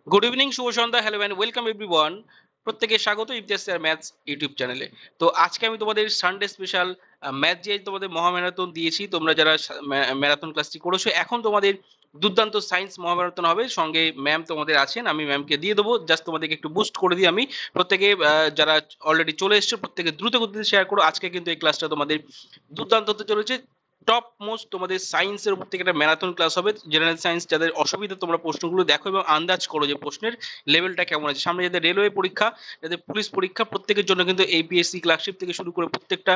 Good evening, শুভ সন্ধ্যা, hello and welcome everyone. প্রত্যেকে স্বাগত ইমতিয়াজ স্যার ম্যাথস ইউটিউব চ্যানেলে। তো আজকে আমি তোমাদের সানডে স্পেশাল ম্যাথ যে তোমাদের মহাম্যারাথন দিয়েছি, তোমরা যারা ম্যারাথন ক্লাসটি করেছো, এখন তোমাদের দুর্দান্ত সায়েন্স মহাম্যারাথন হবে। সঙ্গে ম্যাম তোমাদের আছেন, আমি ম্যামকে দিয়ে দেবো। জাস্ট তোমাদেরকে একটু বুস্ট করে দিই আমি। প্রত্যেকে যারা অলরেডি চলে এসছো, প্রত্যেকে দ্রুত গতিতে শেয়ার করো। আজকে কিন্তু এই ক্লাসটা তোমাদের দুর্দান্ত হতে চলেছে। টপ মোস্ট তোমাদের সায়েন্সের উপর থেকে একটা ম্যারাথন ক্লাস হবে। জেনারেল সায়েন্স যাদের অসুবিধা, তোমরা প্রশ্নগুলো দেখো এবং আন্দাজ করো যে প্রশ্নের লেভেলটা কেমন আছে। সামনে যাদের রেলওয়ে পরীক্ষা, যাদের পুলিশ পরীক্ষা, প্রত্যেকের জন্য কিন্তু এপিএসসি ক্লার্কশিপ থেকে শুরু করে প্রত্যেকটা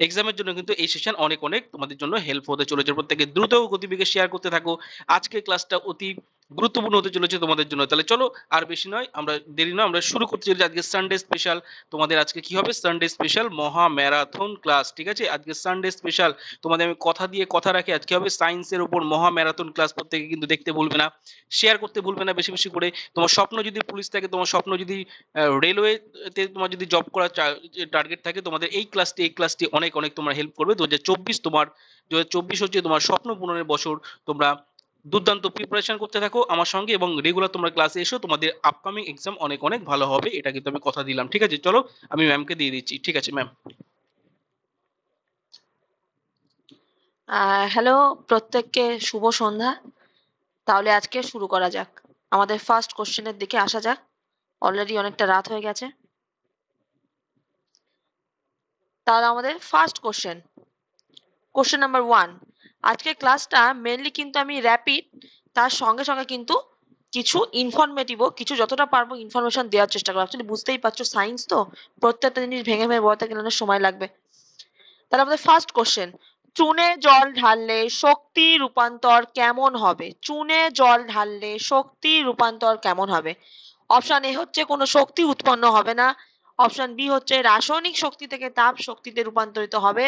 এক্সামের জন্য কিন্তু এই সেশন অনেক অনেক তোমাদের জন্য হেল্প হতে চলেছে। প্রত্যেকে দ্রুত গতিবেগে শেয়ার করতে থাকো। আজকের ক্লাসটা অতি গুরুত্বপূর্ণ হতে চলেছে তোমাদের জন্য। তাহলে চলো, আর বেশি নয়, আমরা দেরি নয়, আমরা শুরু করতে চলেছি। আজকে সানডে স্পেশাল তোমাদের আজকে কি হবে? সানডে স্পেশাল মহা ম্যারাথন ক্লাস। ঠিক আছে, আজকে সানডে স্পেশাল তোমাদের আমি কথা দিয়ে কথা রাখি। আজকে হবে সায়েন্সের উপর মহা ম্যারাথন ক্লাস। প্রত্যেকে কিন্তু দেখতে ভুলবে না, শেয়ার করতে ভুলবে না বেশি বেশি করে। তোমার স্বপ্ন যদি পুলিশ থাকে, তোমার স্বপ্ন যদি রেলওয়েতে তোমার যদি জব করার টার্গেট থাকে, তোমাদের এই ক্লাসটি অনেক অনেক তোমার হেল্প করবে। 2024 হচ্ছে তোমার স্বপ্ন পূরণের বছর। তোমরা দুর্দান্ত প্রিপারেশন করতে থাকো আমার সঙ্গে এবং রেগুলার তোমরা ক্লাসে এসো। তোমাদের আপকামিং এক্সাম অনেক অনেক ভালো হবে, এটা কিন্তু আমি কথা দিলাম। ঠিক আছে, চলো আমি ম্যামকে দিয়ে দিচ্ছি। ঠিক আছে ম্যাম। হ্যালো, প্রত্যেককে শুভ সন্ধ্যা। তাহলে আজকে শুরু করা যাক। আমাদের ফার্স্ট কোশ্চেনের দিকে আসা যাক। অলরেডি অনেকটা রাত হয়ে গেছে। তাহলে আমাদের ফার্স্ট কোশ্চেন নাম্বার 1। আজকের ক্লাসটা মেনলি কিন্তু আমি র্যাপিড, তার সঙ্গে সঙ্গে কিন্তু কিছু ইনফরমেটিভও, কিছু যতটা পারবো ইনফরমেশন দেওয়ার চেষ্টা করবো। অ্যাকচুয়ালি বুঝতেই পারছো, সায়েন্স তো প্রত্যেকটা জিনিস ভেঙে ভেঙে বলতে গেলে অনেক সময় লাগবে। তাহলে আমাদের ফার্স্ট কোশ্চেন, চুনে জল ঢাললে শক্তি রূপান্তর কেমন হবে? চুনে জল ঢাললে শক্তি রূপান্তর কেমন হবে? অপশন এ হচ্ছে কোনো শক্তি উৎপন্ন হবে না। অপশন বি হচ্ছে রাসায়নিক শক্তি থেকে তাপ শক্তিতে রূপান্তরিত হবে।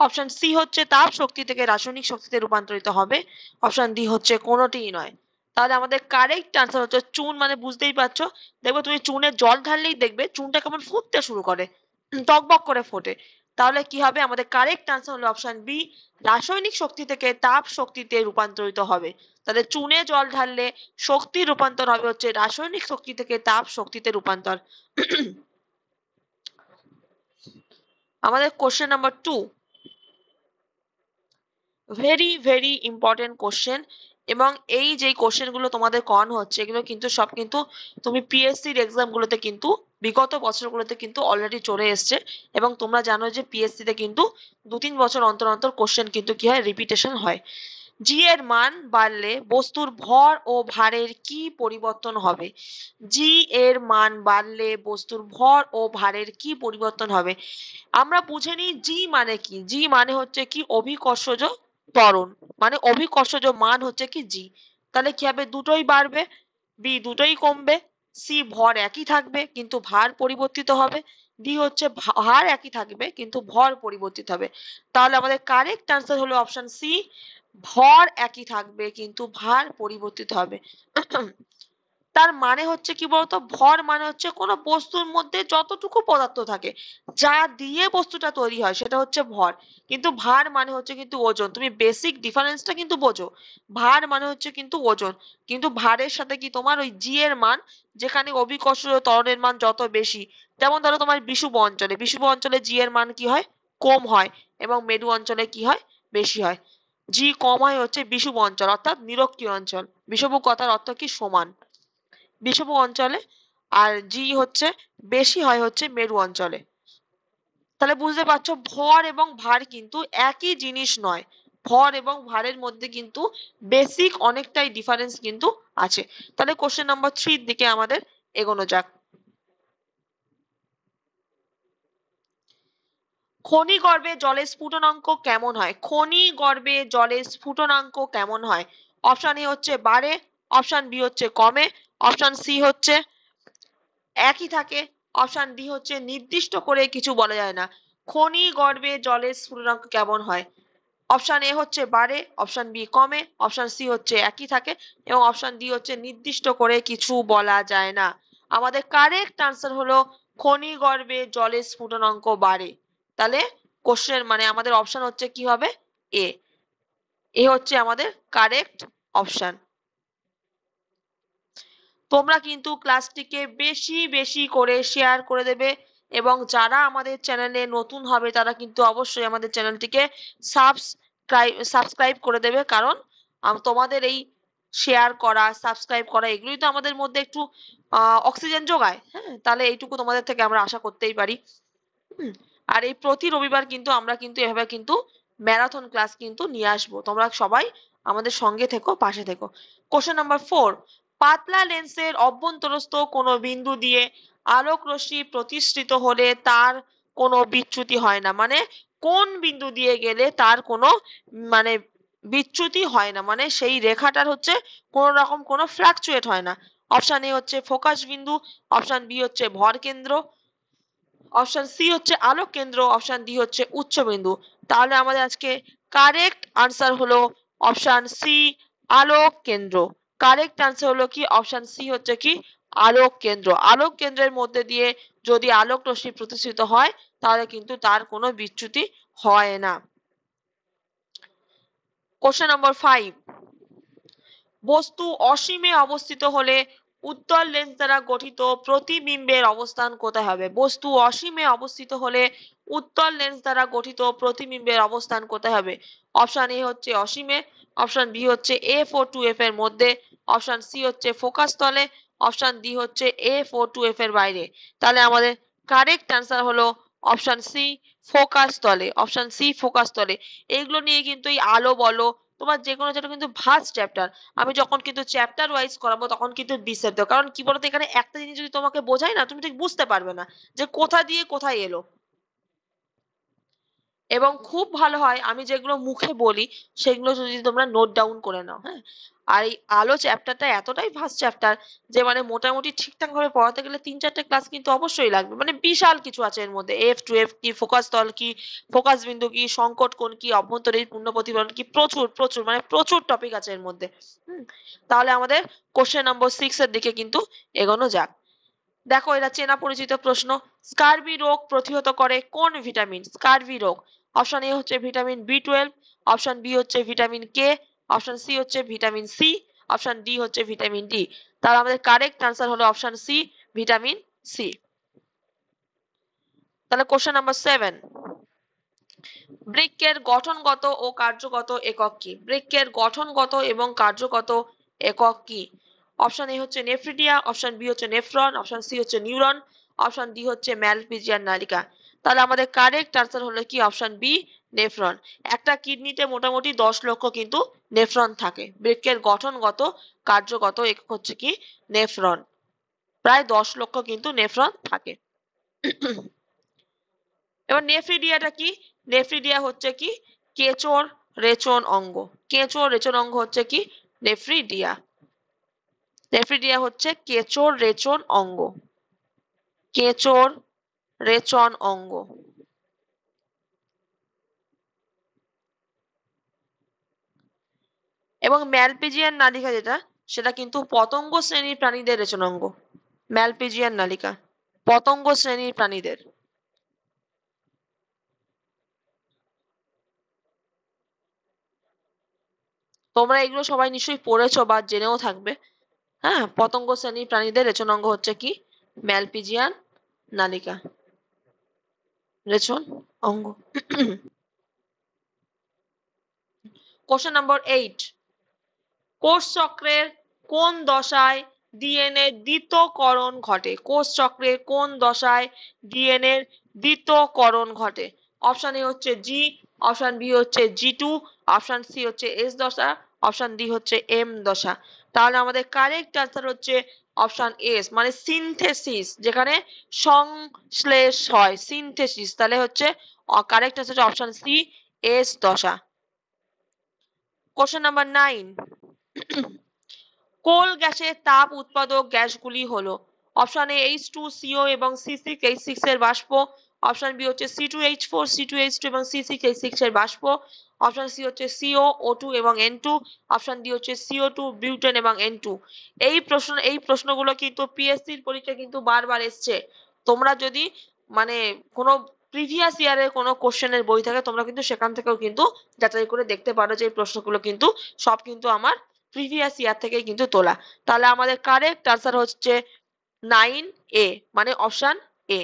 অপশন সি হচ্ছে তাপ শক্তি থেকে রাসায়নিক শক্তিতে রূপান্তরিত হবে। অপশন ডি হচ্ছে কোনোটিই নয়। তাহলে আমাদের কারেক্ট আনসার হচ্ছে চুন। মানে বুঝতেই পারছো, দেখবে তুমি চুনে জল ঢাললেই দেখবে চুনটা কেমন ফুটতে শুরু করে, টকবক করে ফোটে। তাহলে কি হবে? আমাদের কারেক্ট আনসার হলো অপশন বি, রাসায়নিক শক্তি থেকে তাপ শক্তিতে রূপান্তরিত হবে। তাহলে চুনে জল ঢাললে শক্তি রূপান্তর হবে হচ্ছে রাসায়নিক শক্তি থেকে তাপ শক্তিতে রূপান্তর। আমাদের question number 2, very very important question. এবং এই যে কোশ্চেন গুলো তোমাদের করানো হচ্ছে, এগুলো কিন্তু সব কিন্তু তুমি পিএসসির এক্সাম গুলোতে কিন্তু বিগত বছরগুলোতে কিন্তু অলরেডি চলে এসছে। এবং তোমরা জানো যে পিএসসি তে কিন্তু 2-3 বছর অন্তর অন্তর কোশ্চেন কিন্তু কি হয়, রিপিটেশন হয়। জি এর মান বাড়লে বস্তুর ভর ও ভারের কি পরিবর্তন হবে? জি এর মান বাড়লে বস্তুর ভর ও ভারের কি পরিবর্তন হবে? আমরা বুঝে নিই জি মানে কি। জি মানে হচ্ছে কি অভিকর্ষজ ত্বরণ, মানে অভিকর্ষজ মান হচ্ছে কি জি। তাহলে কি হবে? দুটোই বাড়বে, বি দুটোই কমবে। সি ভর একই থাকবে কিন্তু ভার পরিবর্তিত হবে। ডি হচ্ছে ভার একই থাকবে কিন্তু ভর পরিবর্তিত হবে। তাহলে আমাদের কারেক্ট আনসার হলো অপশন সি, ভর একই থাকবে কিন্তু ভার পরিবর্তিত হবে। তার মানে হচ্ছে কি বলতো, ভর মানে হচ্ছে কোনো বস্তুর মধ্যে যতটুকু পদার্থ থাকে, যা দিয়ে বস্তুটা তৈরি হয় সেটা হচ্ছে ভর। কিন্তু ভার মানে হচ্ছে কিন্তু ওজন। তুমি বেসিক ডিফারেন্সটা কিন্তু বোঝো। ভার মানে হচ্ছে কিন্তু ওজন, কিন্তু ভারের সাথে কি তোমার ওই জি এর মান, যেখানে অভিকর্ষজ ত্বরণের মান যত বেশি, যেমন ধরো তোমার বিষুব অঞ্চলে জি এর মান কি হয়, কম হয়, এবং মেরু অঞ্চলে কি হয়, বেশি হয়। জি কম হয় হচ্ছে বিষুব অঞ্চল, অর্থাৎ নিরক্ষীয় অঞ্চল। বিষুব কথার অর্থ কি সমান, বিষুব অঞ্চলে। আর জি হচ্ছে বেশি হয় হচ্ছে মেরু অঞ্চলে। তাহলে বুঝতে পারছো ভর এবং ভার কিন্তু একই জিনিস নয়। ভর এবং ভারের মধ্যে কিন্তু বেসিক অনেকটাই ডিফারেন্স কিন্তু আছে। তাহলে কোশ্চেন নাম্বার 3 এর দিকে আমাদের এগোনো যাক। খনিগর্ভে জলের স্ফুটনাঙ্ক কেমন হয়? খনিগর্ভে জলের স্ফুটনাঙ্ক কেমন হয়? অপশন এ হচ্ছে বাড়ে, অপশন বি হচ্ছে কমে, অপশন সি হচ্ছে একই থাকে, অপশন ডি হচ্ছে নির্দিষ্ট করে কিছু বলা যায় না। খনি গর্ভে জলের স্ফুটনাঙ্ক কেমন হয়? অপশন এ হচ্ছে বাড়ে, অপশন বি কমে, অপশন সি হচ্ছে একই থাকে, এবং অপশন ডি হচ্ছে নির্দিষ্ট করে কিছু বলা যায় না। আমাদের কারেক্ট আনসার হলো খনি গর্ভে জলের স্ফুটনাঙ্ক বাড়ে। তাহলে কোশ্চেন মানে আমাদের অপশন হচ্ছে কি হবে, এ। এ হচ্ছে আমাদের কারেক্ট অপশন। তোমরা কিন্তু ক্লাসটিকে বেশি বেশি করে শেয়ার করে দেবে, এবং যারা আমাদের চ্যানেলে নতুন হবে তারা কিন্তু অবশ্যই আমাদের চ্যানেলটিকে সাবস্ক্রাইব করে দেবে, কারণ তোমাদের এই শেয়ার করা, সাবস্ক্রাইব করা, এগুলোই তো আমাদের মধ্যে একটু অক্সিজেন যোগায়। হ্যাঁ, তাহলে এইটুকু তোমাদের থেকে আমরা আশা করতেই পারি। আর এই প্রতি রবিবার কিন্তু আমরা কিন্তু এভাবে কিন্তু ম্যারাথন ক্লাস কিন্তু নিয়ে আসবো। তোমরা সবাই আমাদের সঙ্গে থেকো, পাশে থেকো। কোশ্চেন নাম্বার 4, পাতলা লেন্সের অভ্যন্তরস্থ কোনো বিন্দু দিয়ে আলোক রশ্মি প্রতিসৃত হলে তার কোনো বিচ্যুতি হয় না। মানে কোন বিন্দু দিয়ে গেলে তার কোনো মানে বিচ্যুতি হয় না, মানে সেই রেখাটার হচ্ছে কোন রকম কোনো ফ্লাকচুয়েট হয় না। অপশন এ হচ্ছে ফোকাস বিন্দু, অপশন বি হচ্ছে ভর কেন্দ্র, অপশন সি হচ্ছে আলোক কেন্দ্র, অপশন ডি হচ্ছে উচ্চবিন্দু। তাহলে আমাদের আজকে কারেক্ট আনসার হলো অপশন সি, আলোক কেন্দ্র। কারেক্ট আনসার হলো কি অপশন সি হচ্ছে কি আলোক কেন্দ্র। আলোক কেন্দ্রের মধ্যে দিয়ে যদি আলোক রশ্মি প্রতিসৃত হয় তাহলে কিন্তু তার কোনো বিচ্যুতি হয় না। কোশ্চেন নম্বর 5, বস্তু অসীমে অবস্থিত হলে উত্তল লেন্স দ্বারা গঠিত প্রতিবিম্বের অবস্থান কোথায় হবে? বস্তু অসীমে অবস্থিত হলে উত্তল লেন্স দ্বারা গঠিত প্রতিবিম্বের অবস্থান কোথায় হবে? অপশন এ হচ্ছে অসীমে, অপশন বি হচ্ছে এফ ও টু এফ এর মধ্যে, অপশন সি হচ্ছে ফোকাস তলে, অপশন ডি হচ্ছে এফ ও টু এফ এর বাইরে। তাহলে আমাদের কারেক্ট আনসার হলো অপশন সি, ফোকাস তলে। অপশন সি, ফোকাস তলে। এইগুলো নিয়ে কিন্তু এই আলো বলো, তোমার যে কোনো যেটা কিন্তু ভাস্ট চ্যাপ্টার। আমি যখন কিন্তু চ্যাপ্টার ওয়াইজ করাবো তখন কিন্তু ডিসেপ্ট, কারণ কি বলতো এখানে একটা জিনিস যদি তোমাকে বোঝাই না তুমি ঠিক বুঝতে পারবে না যে কোথা দিয়ে কোথায় এলো। এবং খুব ভালো হয় আমি যেগুলো মুখে বলি সেগুলো যদি তোমরা নোট ডাউন করে নাও। হ্যাঁ, আর এই আলো চ্যাপ্টারটা এতটাই ভাস্ট চ্যাপ্টার যে মানে মোটামুটি ঠিকঠাক ভাবে পড়াতে গেলে 3-4টে ক্লাস কিন্তু অবশ্যই লাগবে। মানে বিশাল কিছু আছে এর মধ্যে, এফ টু এফ কি, ফোকাস তল কি, ফোকাস বিন্দু কি, সংকট কোণ কি, অভ্যন্তরীণ পূর্ণ প্রতিফলন কি, প্রচুর প্রচুর মানে প্রচুর টপিক আছে এর মধ্যে। তাহলে আমাদের কোশ্চেন নম্বর 6 এর দিকে কিন্তু এগোনো যাক। দেখো এটা চেনা পরিচিত প্রশ্ন। স্কারবি রোগ প্রতিহত করে কোন ভিটামিন? স্কারবি রোগ, অপশন এ হচ্ছে ভিটামিন বি 12, অপশন বি হচ্ছে ভিটামিন কে, অপশন সি হচ্ছে ভিটামিন সি, অপশন ডি হচ্ছে ভিটামিন ডি। তাহলে আমাদের কারেক্ট আনসার হলো অপশন সি, ভিটামিন সি। তাহলে কোশ্চেন নাম্বার 7, বৃক্কের গঠনগত ও কার্যগত একক কি? বৃক্কের গঠনগত এবং কার্যগত একক কি? অপশন এ হচ্ছে নেফ্রিডিয়া, অপশন বি হচ্ছে নেফ্রন, অপশন সি হচ্ছে নিউরন, অপশন ডি হচ্ছে ম্যালপিজিয়ান নালিকা। তাহলে আমাদের কারেক্ট আনসার হলো কি অপশন বি, নেফ্রন। একটা কিডনিতে মোটামুটি 10 লক্ষ কিন্তু নেফ্রন থাকে। বৃক্কের গঠনগত কার্যগত একক হচ্ছে কি নেফ্রন। প্রায় 10 লক্ষ কিন্তু নেফ্রন থাকে। এবার নেফ্রিডিয়াটা কি? নেফ্রিডিয়া হচ্ছে কি কেঁচোর রেচন অঙ্গ। কেঁচোর রেচন অঙ্গ হচ্ছে কি নেফ্রিডিয়া। নেফ্রিডিয়া হচ্ছে কেঁচোর রেচন অঙ্গ। কেঁচোর রেচন অঙ্গ। এবং ম্যালপিজিয়ান নালিকা যেটা সেটা কিন্তু পতঙ্গ শ্রেণীর প্রাণীদের রেচন অঙ্গ। ম্যালপিজিয়ান নালিকা পতঙ্গ শ্রেণীর প্রাণীদের। তোমরা এগুলো সবাই নিশ্চয়ই পড়েছো বা জেনেও থাকবে। হ্যাঁ, পতঙ্গ শ্রেণীর প্রাণীদের রেচন অঙ্গ হচ্ছে কি ম্যালপিজিয়ান নালিকা, রেচন অঙ্গ। কোশ্চেন নম্বর 8, কোষ চক্রের কোন দশায় ডিএনএ দ্বিতীয়করণ ঘটে? কোষ চক্রের কোন দশায় ডিএনএ দ্বিতীয়করণ ঘটে? অপশন এ হচ্ছে জি, অপশন বি হচ্ছে জি2, অপশন সি হচ্ছে এস দশা, অপশন ডি হচ্ছে এম দশা। তাহলে আমাদের কারেক্ট আনসার হচ্ছে অপশন এস, মানে সিনথেসিস, যেখানে সংশ্লেষ হয়, সিনথেসিস। তাহলে হচ্ছে কারেক্ট আনসার হচ্ছে অপশন সি, এস দশা। কোশ্চেন নাম্বার 9, কোল গ্যাসের তাপ উৎপাদক গ্যাসগুলি হলো অপশন এ H2CO এবং C6H6 এর বাষ্প, অপশন বি হচ্ছে C2H4, C2H2 এবং C6H6 এর বাষ্প, অপশন সি হচ্ছে CO, O2 এবং N2, অপশন ডি হচ্ছে CO2, বিউটেন এবং N2। এই প্রশ্নগুলো কিন্তু পিএসসির পরীক্ষায় কিন্তু বারবার এসছে। তোমরা যদি মানে কোনো প্রিভিয়াস ইয়ারের কোনো কোশ্চেনের বই থাকে তোমরা কিন্তু সেখান থেকেও কিন্তু যাচাই করে দেখতে পারো যে এই প্রশ্নগুলো কিন্তু সব কিন্তু আমার প্রিভিয়াস ইয়ার থেকে কিন্তু তোলা। তাহলে আমাদের কারেক্ট আনসার হচ্ছে 9A, মানে অপশন এ,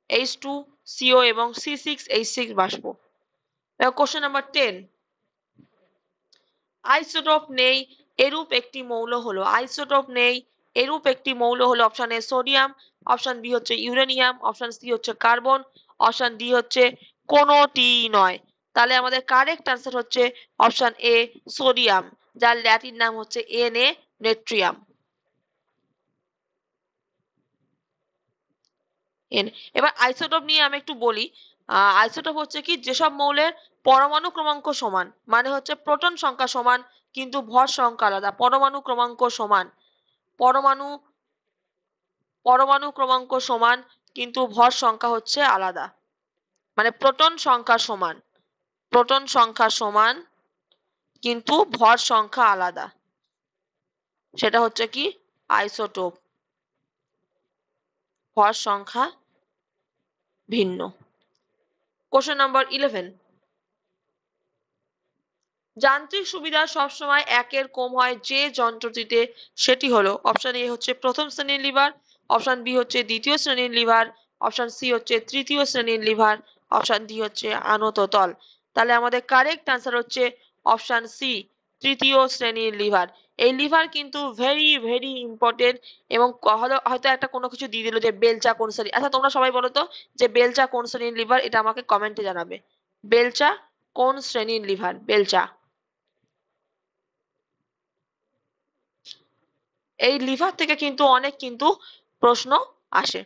H2CO এবং C6H6 বাষ্প। কোশ্চেন নাম্বার 10, আইসোটোপ নেই এরূপ একটি মৌল হলো, আইসোটোপ নেই এরূপ একটি মৌল হলো option A sodium, option B হচ্ছে ইউরেনিয়াম, অপশন সি হচ্ছে কার্বন, অপশন ডি হচ্ছে কোনোটি নয়। তাহলে আমাদের কারেক্ট আনসার হচ্ছে অপশন এ সোডিয়াম, যার ল্যাটিন নাম হচ্ছে Na নেট্রিয়াম। এবার আইসোটোপ নিয়ে আমি একটু বলি। আইসোটোপ হচ্ছে কি, যেসব মৌলের পরমাণু ক্রমাঙ্ক সমান, মানে হচ্ছে প্রোটন সংখ্যা সমান কিন্তু ভর সংখ্যা আলাদা। পরমাণু ক্রমাঙ্ক সমান, পরমাণু পরমাণু ক্রমাঙ্ক সমান কিন্তু ভর সংখ্যা হচ্ছে আলাদা, মানে প্রোটন সংখ্যা সমান, প্রোটন সংখ্যা সমান কিন্তু ভর সংখ্যা আলাদা, সেটা হচ্ছে কি আইসোটোপ, ভর সংখ্যা ভিন্ন। কোশ্চেন নাম্বার 11, যান্ত্রিক সুবিধা সবসময় একের কম হয় যে যন্ত্রটিতে, সেটি হলো অপশন এ হচ্ছে প্রথম শ্রেণীর লিভার, অপশন বি হচ্ছে দ্বিতীয় শ্রেণীর লিভার, অপশন সি হচ্ছে তৃতীয় শ্রেণীর লিভার, অপশন ডি হচ্ছে আনত তল। তাহলে আমাদের কারেক্ট আনসার হচ্ছে অপশন সি তৃতীয় শ্রেণীর লিভার। এই লিভার কিন্তু ভেরি ভেরি ইম্পর্টেন্ট, এবং হয়তো একটা কোনো কিছু দিয়ে দিল যে বেলচা কোন শ্রেণী। আচ্ছা তোমরা সবাই বলো তো যে বেলচা কোন শ্রেণীর লিভার, এটা আমাকে কমেন্টে জানাবে। বেলচা কোন শ্রেণীর লিভার, বেলচা। এই লিভার থেকে কিন্তু অনেক কিন্তু প্রশ্ন আসে।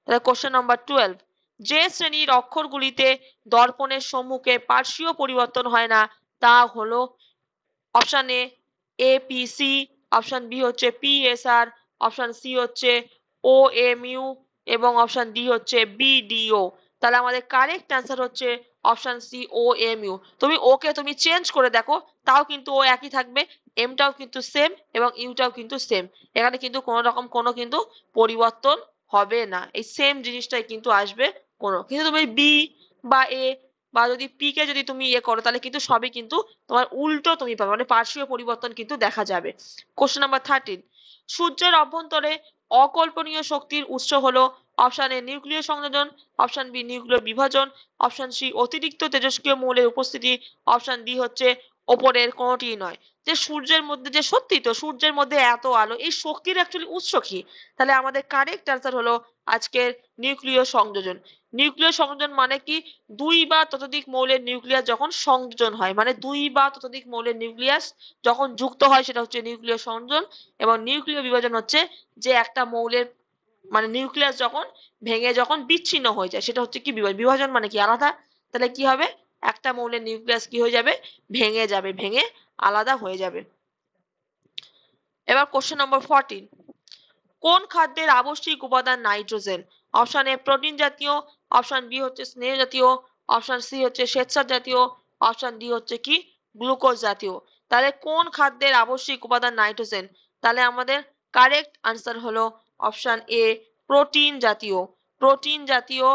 তাহলে কোশ্চেন নাম্বার 12, যে শ্রেণীর অক্ষরগুলিতে দর্পণের সম্মুখে পার্শ্বীয় পরিবর্তন হয় না তা হলো option A APC, option B হচ্ছে পিএসআর, অপশন সি হচ্ছে ওএমইউ এবং অপশন ডি হচ্ছে বিডিও। তাহলে আমাদের কারেক্ট অ্যান্সার হচ্ছে অপশন সি ওএমইউ। তুমি ওকে তুমি চেঞ্জ করে দেখো, তাও কিন্তু ও একই থাকবে, এমটাও কিন্তু সেম এবং ইউটাও কিন্তু সেম। এখানে কিন্তু কোনো রকম কোনো কিন্তু পরিবর্তন হবে না, এই সেম জিনিসটাই কিন্তু আসবে। কোনো কিন্তু তুমি বি বা এ বা যদি পি কে যদি তুমি ইয়ে করো, তাহলে কিন্তু সবই কিন্তু তোমার উল্টো তুমি পাবে, মানে পার্শ্বীয় পরিবর্তন কিন্তু দেখা যাবে। কোশ্চেন নাম্বার 13, সূর্যের অভ্যন্তরে অকল্পনীয় শক্তির উৎস হলো অপশন এ নিউক্লিয় সংযোজন, অপশন বি নিউক্লিয় বিভাজন, অপশন সি অতিরিক্ত তেজস্ক্রিয় মৌলের উপস্থিতি, অপশন ডি হচ্ছে ওপরের কোনোটি নয়। যে সূর্যের মধ্যে যে সত্যি তো সূর্যের মধ্যে এত আলো, এই শক্তির অ্যাকচুয়ালি উৎস কি? তাহলে আমাদের কারেক্ট অ্যান্সার হলো আজকের নিউক্লিয় সংযোজন। নিউক্লিয় সংযোজন মানে কি, দুই বা ততোধিক মৌলের নিউক্লিয়াস যখন সংযোজন হয়, মানে দুই বা ততোধিক মৌলের নিউক্লিয়াস যখন যুক্ত হয় সেটা হচ্ছে নিউক্লিয় সংযোজন। এবং নিউক্লিয় বিভাজন হচ্ছে যে একটা মৌলের মানে নিউক্লিয়াস যখন ভেঙে যখন বিচ্ছিন্ন হয়ে যায় সেটা হচ্ছে কি বিভাজন। বিভাজন মানে কি আলাদা, তাহলে কি হবে, একটা মৌলের নিউক্লিয়াস কি হয়ে যাবে, ভেঙে যাবে, ভেঙে আলাদা হয়ে যাবে। এবার কোশ্চেন নম্বর 14, কোন খাদ্যের আবশ্যিক উপাদান নাইট্রোজেন? অপশন এ প্রোটিন জাতীয়, অপশন বি হচ্ছে স্নেহ জাতীয়, অপশন সি হচ্ছে শ্বেতসার জাতীয়, অপশন ডি হচ্ছে কি গ্লুকোজ জাতীয়। তাহলে কোন খাদ্যের আবশ্যিক উপাদান নাইট্রোজেন? তাহলে আমাদের কারেক্ট আনসার হলো অপশন এ প্রোটিন জাতীয়। প্রোটিন জাতীয়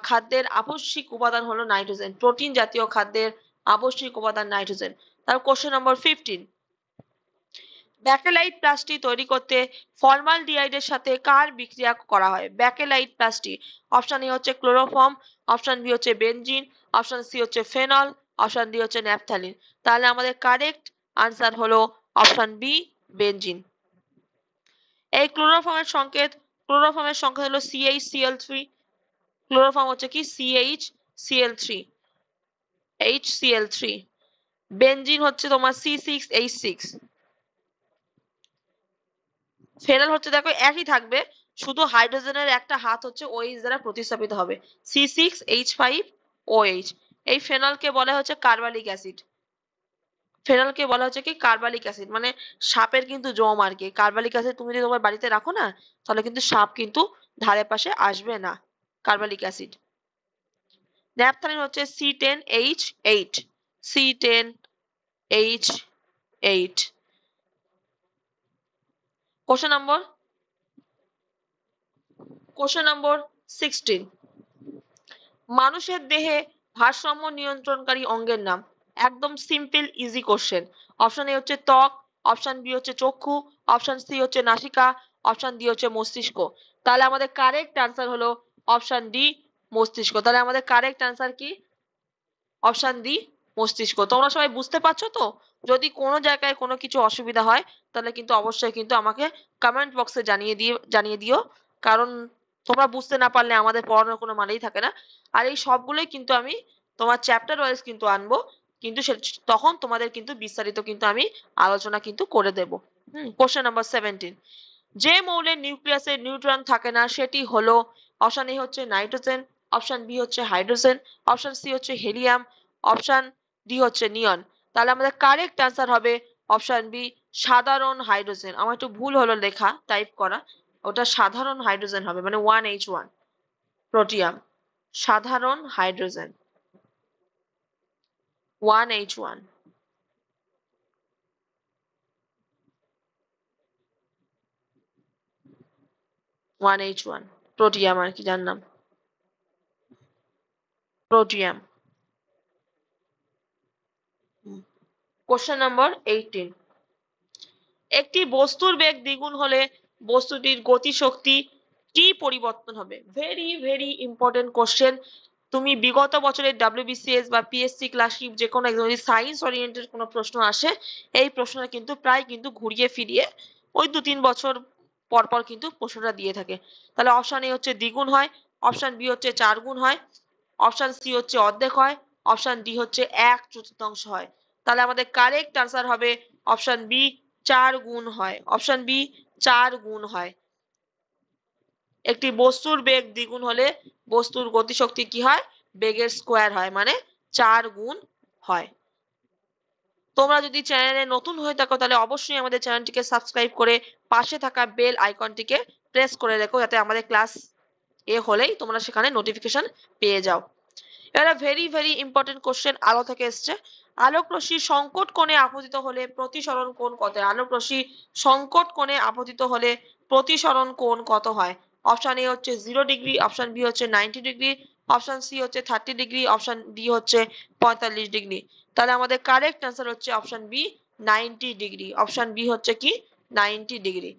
খাদ্যের আবশ্যিক উপাদান হলো নাইট্রোজেন, প্রোটিন জাতীয় খাদ্যের আবশ্যিক উপাদান নাইট্রোজেন। তার কোশ্চেন নম্বর 15, ব্যাকেলাইট প্লাস্টিক তৈরি করতে ফর্মালডিহাইডের সাথে কার বিক্রিয়া করা হয়? ব্যাকেলাইট প্লাস্টিক, অপশন এ হচ্ছে ক্লোরোফর্ম, অপশন বি হচ্ছে বেনজিন, অপশন সি হচ্ছে ফেনল, অপশন ডি হচ্ছে ন্যাপথালিন। তাহলে আমাদের কারেক্ট আনসার হলো অপশন বি বেনজিন। এই ক্লোরোফর্মের সংকেত হলো CH Cl3। ক্লোরোফর্ম হচ্ছে কি CH Cl3। বেনজিন হচ্ছে তোমার C6H6। ফেনল হচ্ছে দেখো একই থাকবে, শুধু হাইড্রোজেনের একটা হাত হচ্ছে OH দ্বারা প্রতিস্থাপিত হবে, C6H5OH। এই ফেনলকে বলা হচ্ছে কার্বলিক অ্যাসিড। ফেনলকে বলা হচ্ছে কি কার্বলিক অ্যাসিড, মানে সাপের কিন্তু জম আর কি। কার্বলিক অ্যাসিড তুমি যদি তোমার বাড়িতে রাখো না, তাহলে কিন্তু সাপ কিন্তু ধারে পাশে আসবে না, কার্বলিক অ্যাসিড। ন্যাপথালিন হচ্ছে C10H8। C10H8। কোশ্চেন নম্বর 16, মানুষের দেহে ভারসাম্য নিয়ন্ত্রণকারী অঙ্গের নাম। একদম simple easy question. Option A হচ্ছে ত্বক, অপশন বি হচ্ছে চক্ষু, অপশন সি হচ্ছে নাসিকা, অপশন ডি হচ্ছে মস্তিষ্ক। তাহলে আমাদের কারেক্ট আনসার হলো অপশন ডি মস্তিষ্ক। তাহলে আমাদের কারেক্ট আনসার কি? অপশন ডি মস্তিষ্ক। তোমরা সবাই বুঝতে পারছো তো? যদি কোনো জায়গায় কোনো কিছু অসুবিধা হয় তাহলে কিন্তু অবশ্যই কিন্তু আমাকে কমেন্ট বক্সে জানিয়ে দিও। কারণ তোমরা বুঝতে না পারলে আমাদের পড়ানোর কোনো মানেই থাকে না। আর এই সবগুলোই কিন্তু আমি তোমার চ্যাপ্টার ওয়াইজ কিন্তু আনবো, কিন্তু তখন তোমাদের কিন্তু বিস্তারিত কিন্তু আমি আলোচনা কিন্তু করে দেব। কোশ্চেন নাম্বার 17, যে মৌলের নিউক্লিয়াসে নিউট্রন থাকে না সেটি হলো, অপশন এ হচ্ছে নাইট্রোজেন, অপশন বি হচ্ছে হাইড্রোজেন, অপশন সি হচ্ছে হিলিয়াম, অপশন ডি হচ্ছে নিয়ন। তাহলে আমাদের কারেক্ট অ্যান্সার হবে অপশন বি সাধারণ হাইড্রোজেন। আমার একটু ভুল হলো লেখা, টাইপ করা, ওটা সাধারণ হাইড্রোজেন হবে, মানে 1H1 প্রোটিয়াম, সাধারণ হাইড্রোজেন 1H1। 1H1 প্রোটিয়াম আর কি, যার নাম প্রোটিয়াম। কোশ্চেন নাম্বার 18, একটি বস্তুর বেগ দ্বিগুণ হলে বস্তুটির গতিশক্তি কি পরিবর্তন হবে? Very very important question. তুমি বিগত বছরের WBCS বা PSC ক্লাসিক যে কোনো একদম যদি সায়েন্স ওরিয়েন্টেড কোনো প্রশ্ন আসে, এই প্রশ্নটা কিন্তু প্রায় কিন্তু ঘুরিয়ে ফিরিয়ে ওই 2-3 বছর পর পর কিন্তু প্রশ্নটা দিয়ে থাকে। তাহলে অপশন এ হচ্ছে দ্বিগুণ হয়, অপশন বি হচ্ছে 4 গুণ হয়, অপশন সি হচ্ছে অর্ধেক হয়, অপশন ডি হচ্ছে 1/4 হয়। তাহলে আমাদের কারেক্ট আনসার হবে অপশন বি 4 গুণ হয়। অপশন বি 4 গুণ হয়। একটি বস্তুর বেগ দ্বিগুণ হলে বস্তুর গতিশক্তি কি হয়? বেগের স্কোয়ার হয়, মানে 4 গুণ হয়। তোমরা যদি চ্যানেলে নতুন হয়ে থাকো তাহলে অবশ্যই আমাদের চ্যানেলটিকে সাবস্ক্রাইব করে পাশে থাকা বেল আইকনটিকে প্রেস করে রেখো, যাতে আমাদের ক্লাস হলেই তোমরা সেখানে নোটিফিকেশন পেয়ে যাও। এরা ভেরি ভেরি ইম্পর্টেন্ট কোশ্চেন আলো থেকে এসছে। আলোক রশ্মি সংকট কোণে আপতিত হলে প্রতিসরণ কোণ কত? আলোক রশ্মি সংকট কোণে আপতিত হলে প্রতিসরণ কোণ কত হয়? অপশন এ হচ্ছে 0 ডিগ্রি, অপশন বি হচ্ছে 90 ডিগ্রি, অপশন সি হচ্ছে 30 ডিগ্রি, অপশন ডি হচ্ছে 45 ডিগ্রি। তাহলে আমাদের কারেক্ট আনসার হচ্ছে option B 90 degree. Option B হচ্ছে কি 90 ডিগ্রি।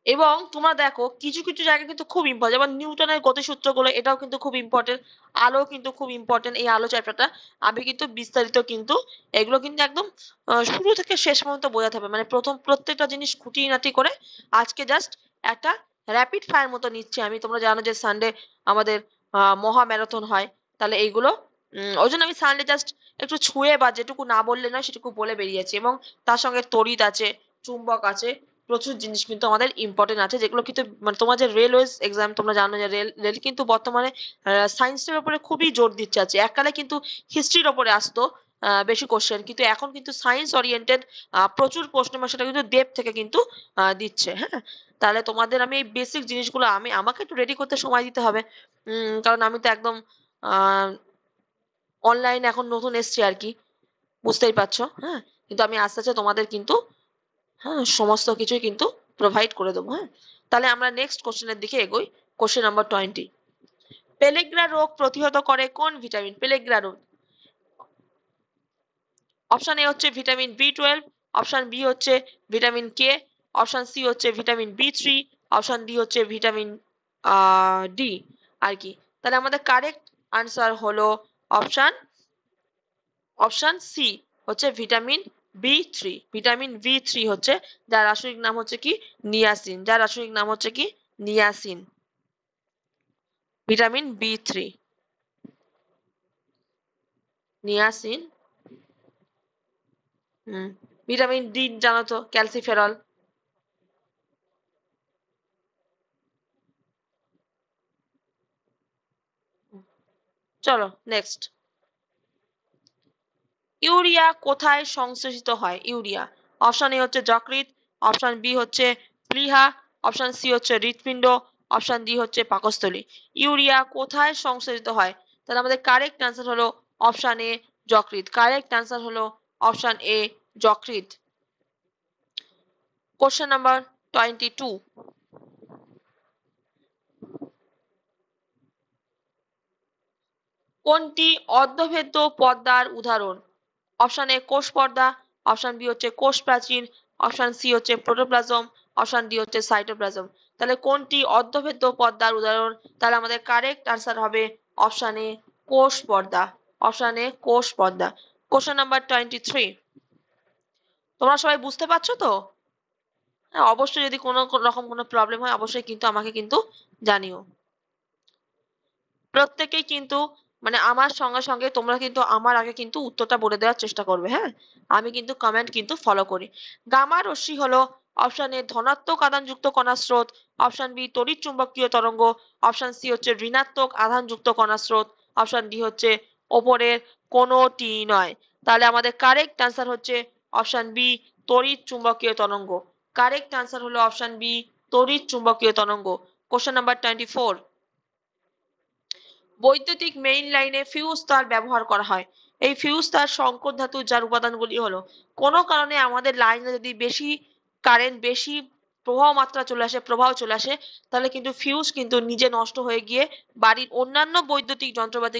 এবং তোমরা দেখো কিছু কিছু জায়গা কিন্তু খুব ইম্পর্টেন্ট, যেমন নিউটনের গতিসূত্রগুলো, এটাও কিন্তু খুব ইম্পর্টেন্ট। আলো কিন্তু খুব ইম্পর্টেন্ট, এই আলো চ্যাপ্টারটা আমি কিন্তু বিস্তারিত কিন্তু এগুলো কিন্তু একদম শুরু থেকে শেষ পর্যন্ত বোঝাতে হবে, মানে প্রথম প্রত্যেকটা জিনিস খুঁটিনাটি করে। আজকে জাস্ট একটা র্যাপিড ফায়ার মতো নিচ্ছি আমি। তোমরা জানো যে সানডে আমাদের মহা ম্যারাথন হয়, তাহলে এইগুলো ওই জন্য আমি সানডে জাস্ট একটু ছুঁয়ে বা যেটুকু না বললে নয় সেটুকু বলে বেরিয়েছি। এবং তার সঙ্গে তড়িৎ আছে, চুম্বক আছে, প্রচুর জিনিস কিন্তু আমাদের ইম্পর্টেন্ট আছে, যেগুলো কিন্তু মানে তোমার যে রেলওয়েজ এক্সাম, তোমরা জানো যে রেল কিন্তু বর্তমানে সায়েন্সের উপরে খুবই জোর দিচ্ছে। আছে এককালে কিন্তু হিস্ট্রির ওপরে আসতো বেশি কোশ্চেন, কিন্তু এখন কিন্তু সায়েন্স ওরিয়েন্টেড প্রচুর প্রশ্ন, এবং সেটা কিন্তু ডেপ থেকে কিন্তু দিচ্ছে। হ্যাঁ, তাহলে তোমাদের আমি এই বেসিক জিনিসগুলো আমাকে একটু রেডি করতে সময় দিতে হবে, কারণ আমি তো একদম অনলাইন এখন নতুন এসছি আর কি, বুঝতেই পারছো। হ্যাঁ, কিন্তু আমি আস্তে আস্তে তোমাদের কিন্তু হ্যাঁ সমস্ত কিছুই কিন্তু প্রোভাইড করে দেবো। হ্যাঁ, তাহলে আমরা নেক্সট কোশ্চেনের দিকে এগোই। কোশ্চেন নাম্বার 20, পেলেগ্রা রোগ প্রতিহত করে কোন ভিটামিন? পেলেগ্রা রোগ, অপশন এ হচ্ছে ভিটামিন B12, অপশন বি হচ্ছে ভিটামিন কে, অপশন সি হচ্ছে ভিটামিন B3, অপশন ডি হচ্ছে ভিটামিন ডি আর কি। তাহলে আমাদের কারেক্ট আনসার হলো অপশন সি হচ্ছে ভিটামিন B3। ভিটামিন B3 হচ্ছে, যার রাসায়নিক নাম হচ্ছে কি নিয়াসিন, যার রাসায়নিক নাম হচ্ছে কি niacin, vitamin B3 niacin. Vitamin D জানো তো ক্যালসিফেরল। চলো নেক্সট, ইউরিয়া কোথায় সংশ্লেষিত হয়? ইউরিয়া, অপশন এ হচ্ছে যকৃৎ, অপশন বি হচ্ছে প্লীহা, অপশন সি হচ্ছে হৃৎপিণ্ড, অপশন ডি হচ্ছে পাকস্থলী। ইউরিয়া কোথায় সংশ্লেষিত হয়? তাহলে আমাদের কারেক্ট অ্যান্সার হলো অপশন এ যকৃৎ। কারেক্ট অ্যান্সার হলো অপশন এ যকৃৎ। কোশ্চেন নাম্বার 22, কোনটি অর্ধভেদ্য পর্দার উদাহরণ? অপশন এ কোষ পর্দা, অপশন বি হচ্ছে কোষ প্রাচীর, অপশন সি হচ্ছে প্রোটোপ্লাজম, অপশন ডি হচ্ছে সাইটোপ্লাজম। তাহলে কোনটি অর্ধভেদ্য পর্দার উদাহরণ? তাহলে আমাদের কারেক্ট আনসার হবে অপশন এ কোষ পর্দা। অপশন এ কোষ পর্দা। Question number 23। তোমরা সবাই বুঝতে পারছো তো? হ্যাঁ, অবশ্যই যদি কোনো রকম কোনো প্রবলেম হয় অবশ্যই কিন্তু আমাকে কিন্তু জানিও। প্রত্যেকেই কিন্তু মানে আমার সঙ্গে সঙ্গে তোমরা কিন্তু আমার আগে কিন্তু উত্তরটা বলে দেওয়ার চেষ্টা করবে। হ্যাঁ, আমি কিন্তু কমেন্ট কিন্তু ফলো করি। গামা রশ্মি হলো অপশন এ ধনাত্মক আধানযুক্ত কণার স্রোত, অপশন বি তড়িৎ চুম্বকীয় তরঙ্গ, অপশন সি হচ্ছে ঋণাত্মক আধানযুক্ত কণার স্রোত, অপশন ডি হচ্ছে ওপরের কোনোটি নয়। তাহলে আমাদের কারেক্ট আনসার হচ্ছে অপশন বি তড়িৎ চুম্বকীয় তরঙ্গ। কারেক্ট আনসার হলো অপশন বি তড়িৎ চুম্বকীয় তরঙ্গ। Question number 24। বৈদ্যুতিক মেইন লাইনে ফিউজ তার ব্যবহার করা হয়। এই ফিউজ তার সংকর ধাতু যার উপাদানগুলি হলো কোনো কারণে আমাদের লাইনে যদি বেশি কারেন্ট বেশি প্রবাহ চলে আসে তাহলে কিন্তু ফিউজ কিন্তু নিজে নষ্ট হয়ে গিয়ে বাড়ির অন্যান্য বৈদ্যুতিক যন্ত্রপাতি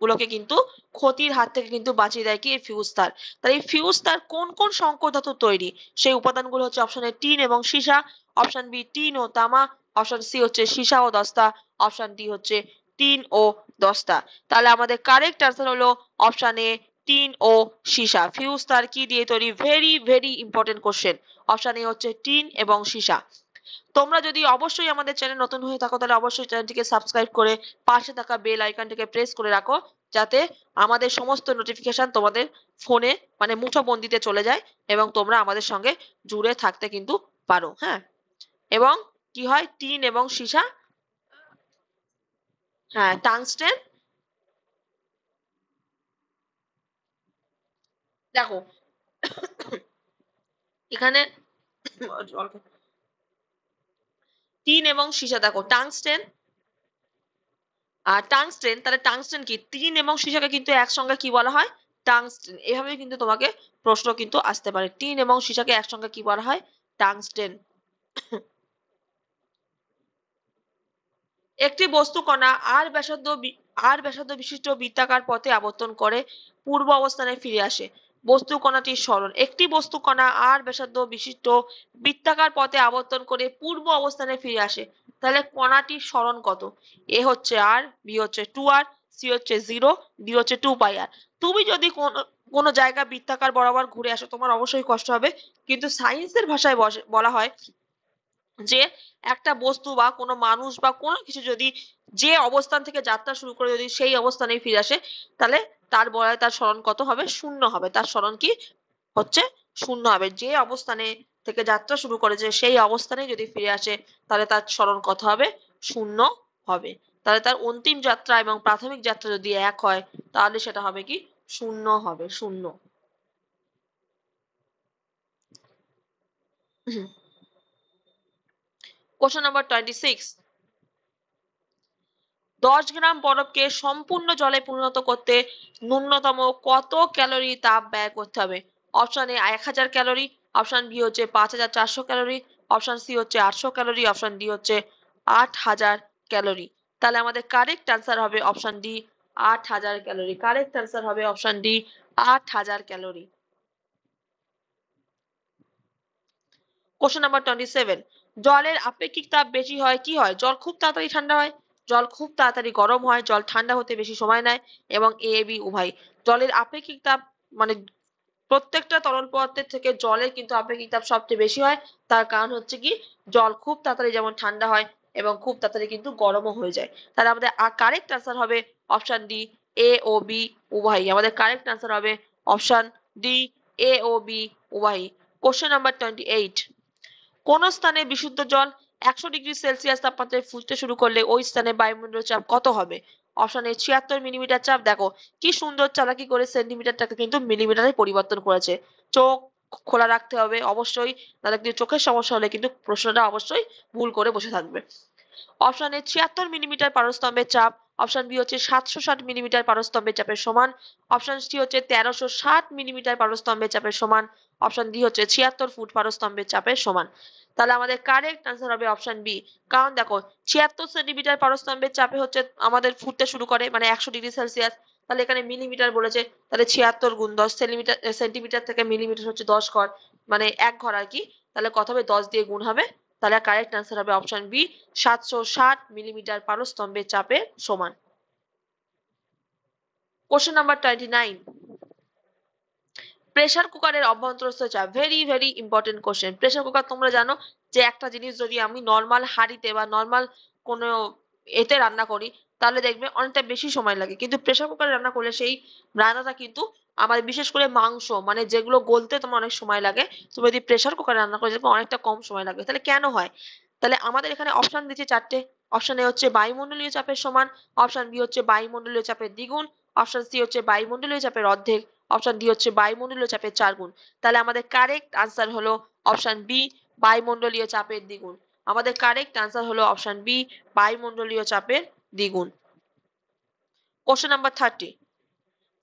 গুলোকে কিন্তু ক্ষতির হাত থেকে কিন্তু বাঁচিয়ে দেয় কি এই ফিউজ তার। তাহলে এই ফিউজ তার কোন কোন সংকর ধাতু তৈরি? সেই উপাদানগুলো হচ্ছে অপশন এ টিন এবং সীসা, অপশন বি টিন ও তামা, অপশন সি হচ্ছে সীসা ও দস্তা, অপশন ডি হচ্ছে টিন ও দস্তা। তাহলে আমাদের কারেক্ট আনসার হলো অপশন এ টিন ও সীসা। ফিউজ তার কি দিয়ে তৈরি? Very very important question. Option A হচ্ছে টিন এবং সীসা। তোমরা যদি অবশ্যই আমাদের চ্যানেল নতুন হয়ে থাকো তাহলে অবশ্যই চ্যানেলটিকে সাবস্ক্রাইব করে পাশে থাকা বেল আইকনটিকে প্রেস করে রাখো, যাতে আমাদের সমস্ত নোটিফিকেশন তোমাদের ফোনে মানে মুঠোবন্দিতে চলে যায় এবং তোমরা আমাদের সঙ্গে জুড়ে থাকতে কিন্তু পারো। হ্যাঁ, এবং কি হয় টিন এবং সীসা, হ্যাঁ টাংস্টেন, দেখো এখানে টিন এবং সীসা, দেখো টাংস্টেন আর টাংস্টেন, তাহলে টাংস্টেন কি? টিন এবং সীসাকে কিন্তু একসঙ্গে কি বলা হয়? টাংস্টেন। এভাবে কিন্তু তোমাকে প্রশ্ন কিন্তু আসতে পারে। টিন এবং সীসাকে একসঙ্গে কি বলা হয়? টাংস্টেন। একটি বস্তু কণা আর ব্যাসার্ধ বিশিষ্ট বৃত্তাকার পথে আবর্তন করে পূর্ব অবস্থানে ফিরে আসে। বস্তু কণাটির সরণ। একটি বস্তু কণা আর ব্যাসার্ধ বিশিষ্ট বৃত্তাকার পথে আবর্তন করে পূর্ব অবস্থানে ফিরে আসে। তাহলে কণাটির সরণ কত? এ হচ্ছে আর, বি হচ্ছে 2r, সি হচ্ছে 0, ডি হচ্ছে 2πr। তুমি যদি কোনো জায়গা বৃত্তাকার বরাবর ঘুরে আসো তোমার অবশ্যই কষ্ট হবে, কিন্তু সায়েন্সের ভাষায় বলা হয় যে একটা বস্তু বা কোনো মানুষ বা কোনো কিছু যদি যে অবস্থান থেকে যাত্রা শুরু করে যদি সেই অবস্থানেই ফিরে আসে তাহলে তার সরণ কত হবে? শূন্য হবে। তার সরণ কি হচ্ছে? শূন্য হবে। যে অবস্থানে থেকে যাত্রা শুরু করেছে সেই অবস্থানে যদি ফিরে আসে তাহলে তার সরণ কত হবে? শূন্য হবে। তাহলে তার অন্তিম যাত্রা এবং প্রাথমিক যাত্রা যদি এক হয় তাহলে সেটা হবে কি? শূন্য হবে, শূন্য। Question number 26। 10 গ্রাম বরফকে সম্পূর্ণ জলে পরিণত করতে ন্যূনতম কত ক্যালোরি তাপ ব্যয় করতে হবে? Option A 1000 calorie, option B হচ্ছে 5400 ক্যালোরি, অপশন সি হচ্ছে 800 ক্যালোরি, অপশন ডি হচ্ছে 8000 ক্যালোরি। তাহলে আমাদের কারেক্ট আনসার হবে option D 8000 calorie. Correct answer হবে option D 8000 calorie. Question number 27। জলের আপেক্ষিক তাপ বেশি হয় কি হয়? জল খুব তাড়াতাড়ি ঠান্ডা হয়, জল খুব তাড়াতাড়ি গরম হয়, জল ঠান্ডা হতে বেশি সময় নেয়, এবং এ বি উভয়। জলের আপেক্ষিক তাপ মানে প্রত্যেকটা তরল পদার্থের থেকে জলের কিন্তু আপেক্ষিক তাপ সবচেয়ে বেশি হয়। তার কারণ হচ্ছে কি জল খুব তাড়াতাড়ি যেমন ঠান্ডা হয় এবং খুব তাড়াতাড়ি কিন্তু গরমও হয়ে যায়। তাহলে আমাদের কারেক্ট আনসার হবে অপশন ডি এ ও বি উভয়ই। আমাদের কারেক্ট আনসার হবে অপশন ডি এ ও বি উভয়ই। Question number 28। কোন স্থানে বিশুদ্ধ জল 100 ডিগ্রি সেলসিয়াস তাপমাত্রায় ফুটতে শুরু করলে ওই স্থানে বায়ুমণ্ডলের চাপ কত হবে? অপশন এ 76 মিলিমিটার চাপ। দেখো কি সুন্দর চালাকি করে সেন্টিমিটারটাকে কিন্তু মিলিমিটারে পরিবর্তন করেছে। চোখ খোলা রাখতে হবে অবশ্যই, নাহলে কিন্তু চোখের সমস্যা হলে কিন্তু প্রশ্নটা অবশ্যই ভুল করে বসে থাকবে। অপশন এ 76 মিলিমিটার পারস্তম্ভের চাপ, অপশন বি হচ্ছে 760 মিলিমিটার পারস্তম্ভের চাপের সমান, অপশন সি হচ্ছে 1360 মিলিমিটার পারস্তম্ভের চাপের সমান, অপশন ডি হচ্ছে 76 ফুট পারস্তম্ভের চাপের সমান। তাহলে আমাদের কারেক্ট আনসার হবে অপশন বি। কারণ দেখো 76 সেন্টিমিটার পারস্তম্ভের চাপে হচ্ছে আমাদের ফুটতে শুরু করে, মানে 100°C। তাহলে এখানে মিলিমিটার বলেছে, তাহলে 76 গুণ 10 সেন্টিমিটার, সেন্টিমিটার থেকে মিলিমিটার হচ্ছে 10 ঘর, মানে 1 ঘর আর কি। তাহলে কত হবে, 10 দিয়ে গুণ হবে। তাহলে কারেক্ট আনসার হবে অপশন বি, 760 মিলিমিটার পারস্তম্ভের চাপে সমান। কোশ্চেন নাম্বার 29, প্রেসার কুকারের অভ্যন্তরস্থ চাপ। Very very important question. Pressure cooker তোমরা জানো যে একটা জিনিস যদি আমি নর্মাল হাঁড়িতে বা নর্মাল কোনো এতে রান্না করি তাহলে দেখবে অনেকটা বেশি সময় লাগে, কিন্তু প্রেসার কুকারে রান্না করলে সেই রান্নাটা কিন্তু আমার, বিশেষ করে মাংস মানে যেগুলো গলতে তোমার অনেক সময় লাগে, তুমি যদি প্রেসার কুকারে রান্না করে দেখবে অনেকটা কম সময় লাগে। তাহলে কেন হয়? তাহলে আমাদের এখানে অপশন দিচ্ছে চারটে। অপশন এ হচ্ছে বায়ুমণ্ডলীয় চাপের সমান, অপশন বি হচ্ছে বায়ুমণ্ডলীয় চাপের দ্বিগুণ, অপশন সি হচ্ছে বায়ুমণ্ডলীয় চাপের অর্ধেক, অপশন ডি হচ্ছে বায়ুমণ্ডলীয় চাপের 4 গুণ। তাহলে আমাদের কারেক্ট আনসার হলো অপশন বি, বায়ুমণ্ডলীয় চাপের দ্বিগুণ। আমাদের কারেক্ট আনসার হলো অপশন বি, বায়ুমণ্ডলীয় চাপের দ্বিগুণ। কোশ্চেন নাম্বার 30,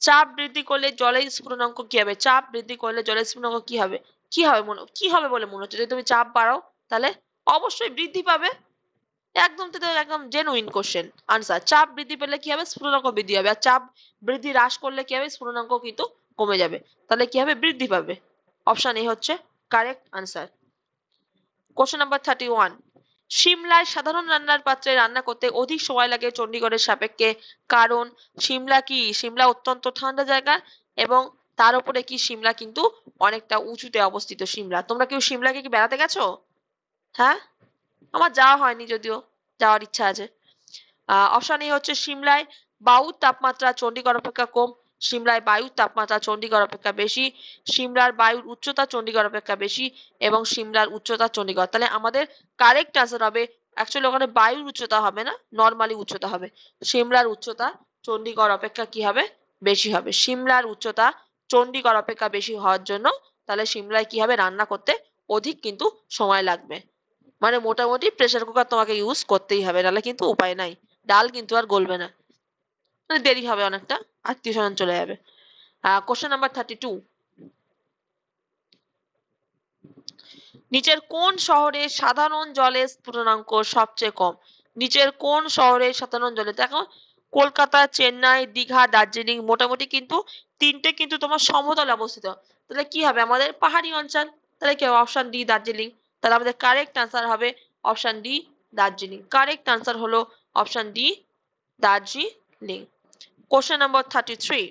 চাপ বৃদ্ধি করলে জলের স্ফুটনাঙ্ক কি হবে? চাপ বৃদ্ধি করলে জলের স্ফুটনাঙ্ক কি হবে? কি হবে বলে মনে হচ্ছে? যদি তুমি চাপ বাড়াও তাহলে অবশ্যই বৃদ্ধি পাবে। একদম তো, একদম জেনুইন কোশ্চেন আনসার। চাপ বৃদ্ধি পেলে কি হবে? স্ফুটনাঙ্ক বৃদ্ধি হবে। আর চাপ বৃদ্ধি হ্রাস করলে কি হবে? স্ফুটনাঙ্ক কিন্তু কমে যাবে। তাহলে কি হবে? বৃদ্ধি পাবে। অপশন এ হচ্ছে কারেক্ট আনসার। কোশ্চেন নাম্বার 31, সিমলায় সাধারণ রান্নার পাত্রে রান্না করতে অধিক সময় লাগে চণ্ডীগড়ের সাপেক্ষে। কারণ সিমলা অত্যন্ত ঠান্ডা জায়গা, এবং তার উপরে কি সিমলা কিন্তু অনেকটা উঁচুতে অবস্থিত। সিমলা, তোমরা কেউ সিমলাকে কি বেড়াতে গেছো? হ্যাঁ, আমার যাওয়া হয়নি, যদিও যাওয়ার ইচ্ছা আছে। অপশন এ হচ্ছে সিমলায় বায়ুর তাপমাত্রা চণ্ডীগড় অপেক্ষা কম, সিমলায় বায়ুর তাপমাত্রা চণ্ডীগড় অপেক্ষা বেশি, সিমলার বায়ুর উচ্চতা চণ্ডীগড় অপেক্ষা বেশি, এবং সিমলার উচ্চতা চণ্ডীগড়। তাহলে আমাদের কারেক্ট আনসার হবে, অ্যাকচুয়ালি ওখানে বায়ুর উচ্চতা হবে না, নর্মালি উচ্চতা হবে। সিমলার উচ্চতা চণ্ডীগড় অপেক্ষা কি হবে? বেশি হবে। সিমলার উচ্চতা চণ্ডীগড় অপেক্ষা বেশি হওয়ার জন্য তাহলে সিমলায় কি হবে? রান্না করতে অধিক কিন্তু সময় লাগবে। মানে মোটামুটি প্রেসার কুকার তোমাকে ইউজ করতেই হবে, নাহলে কিন্তু উপায় নাই। ডাল কিন্তু আর গলবে না, মানে দেরি হবে অনেকটা, আত্মীয় স্বজন চলে যাবে। কোশ্চেন নাম্বার 32, নিচের কোন শহরে সাধারণ জলের স্ফুটনাঙ্ক সবচেয়ে কম? নিচের কোন শহরে সাধারণ জলে, দেখো কলকাতা, চেন্নাই, দীঘা, দার্জিলিং, মোটামুটি কিন্তু তিনটে কিন্তু তোমার সমতলে অবস্থিত। তাহলে কি হবে? আমাদের পাহাড়ি অঞ্চল। তাহলে কি হবে? Option D, Darjeeling. তাহলে আমাদের কারেক্ট আনসার হবে option D, Darjeeling. Correct answer হলো option D, Darjeeling. Question number 33,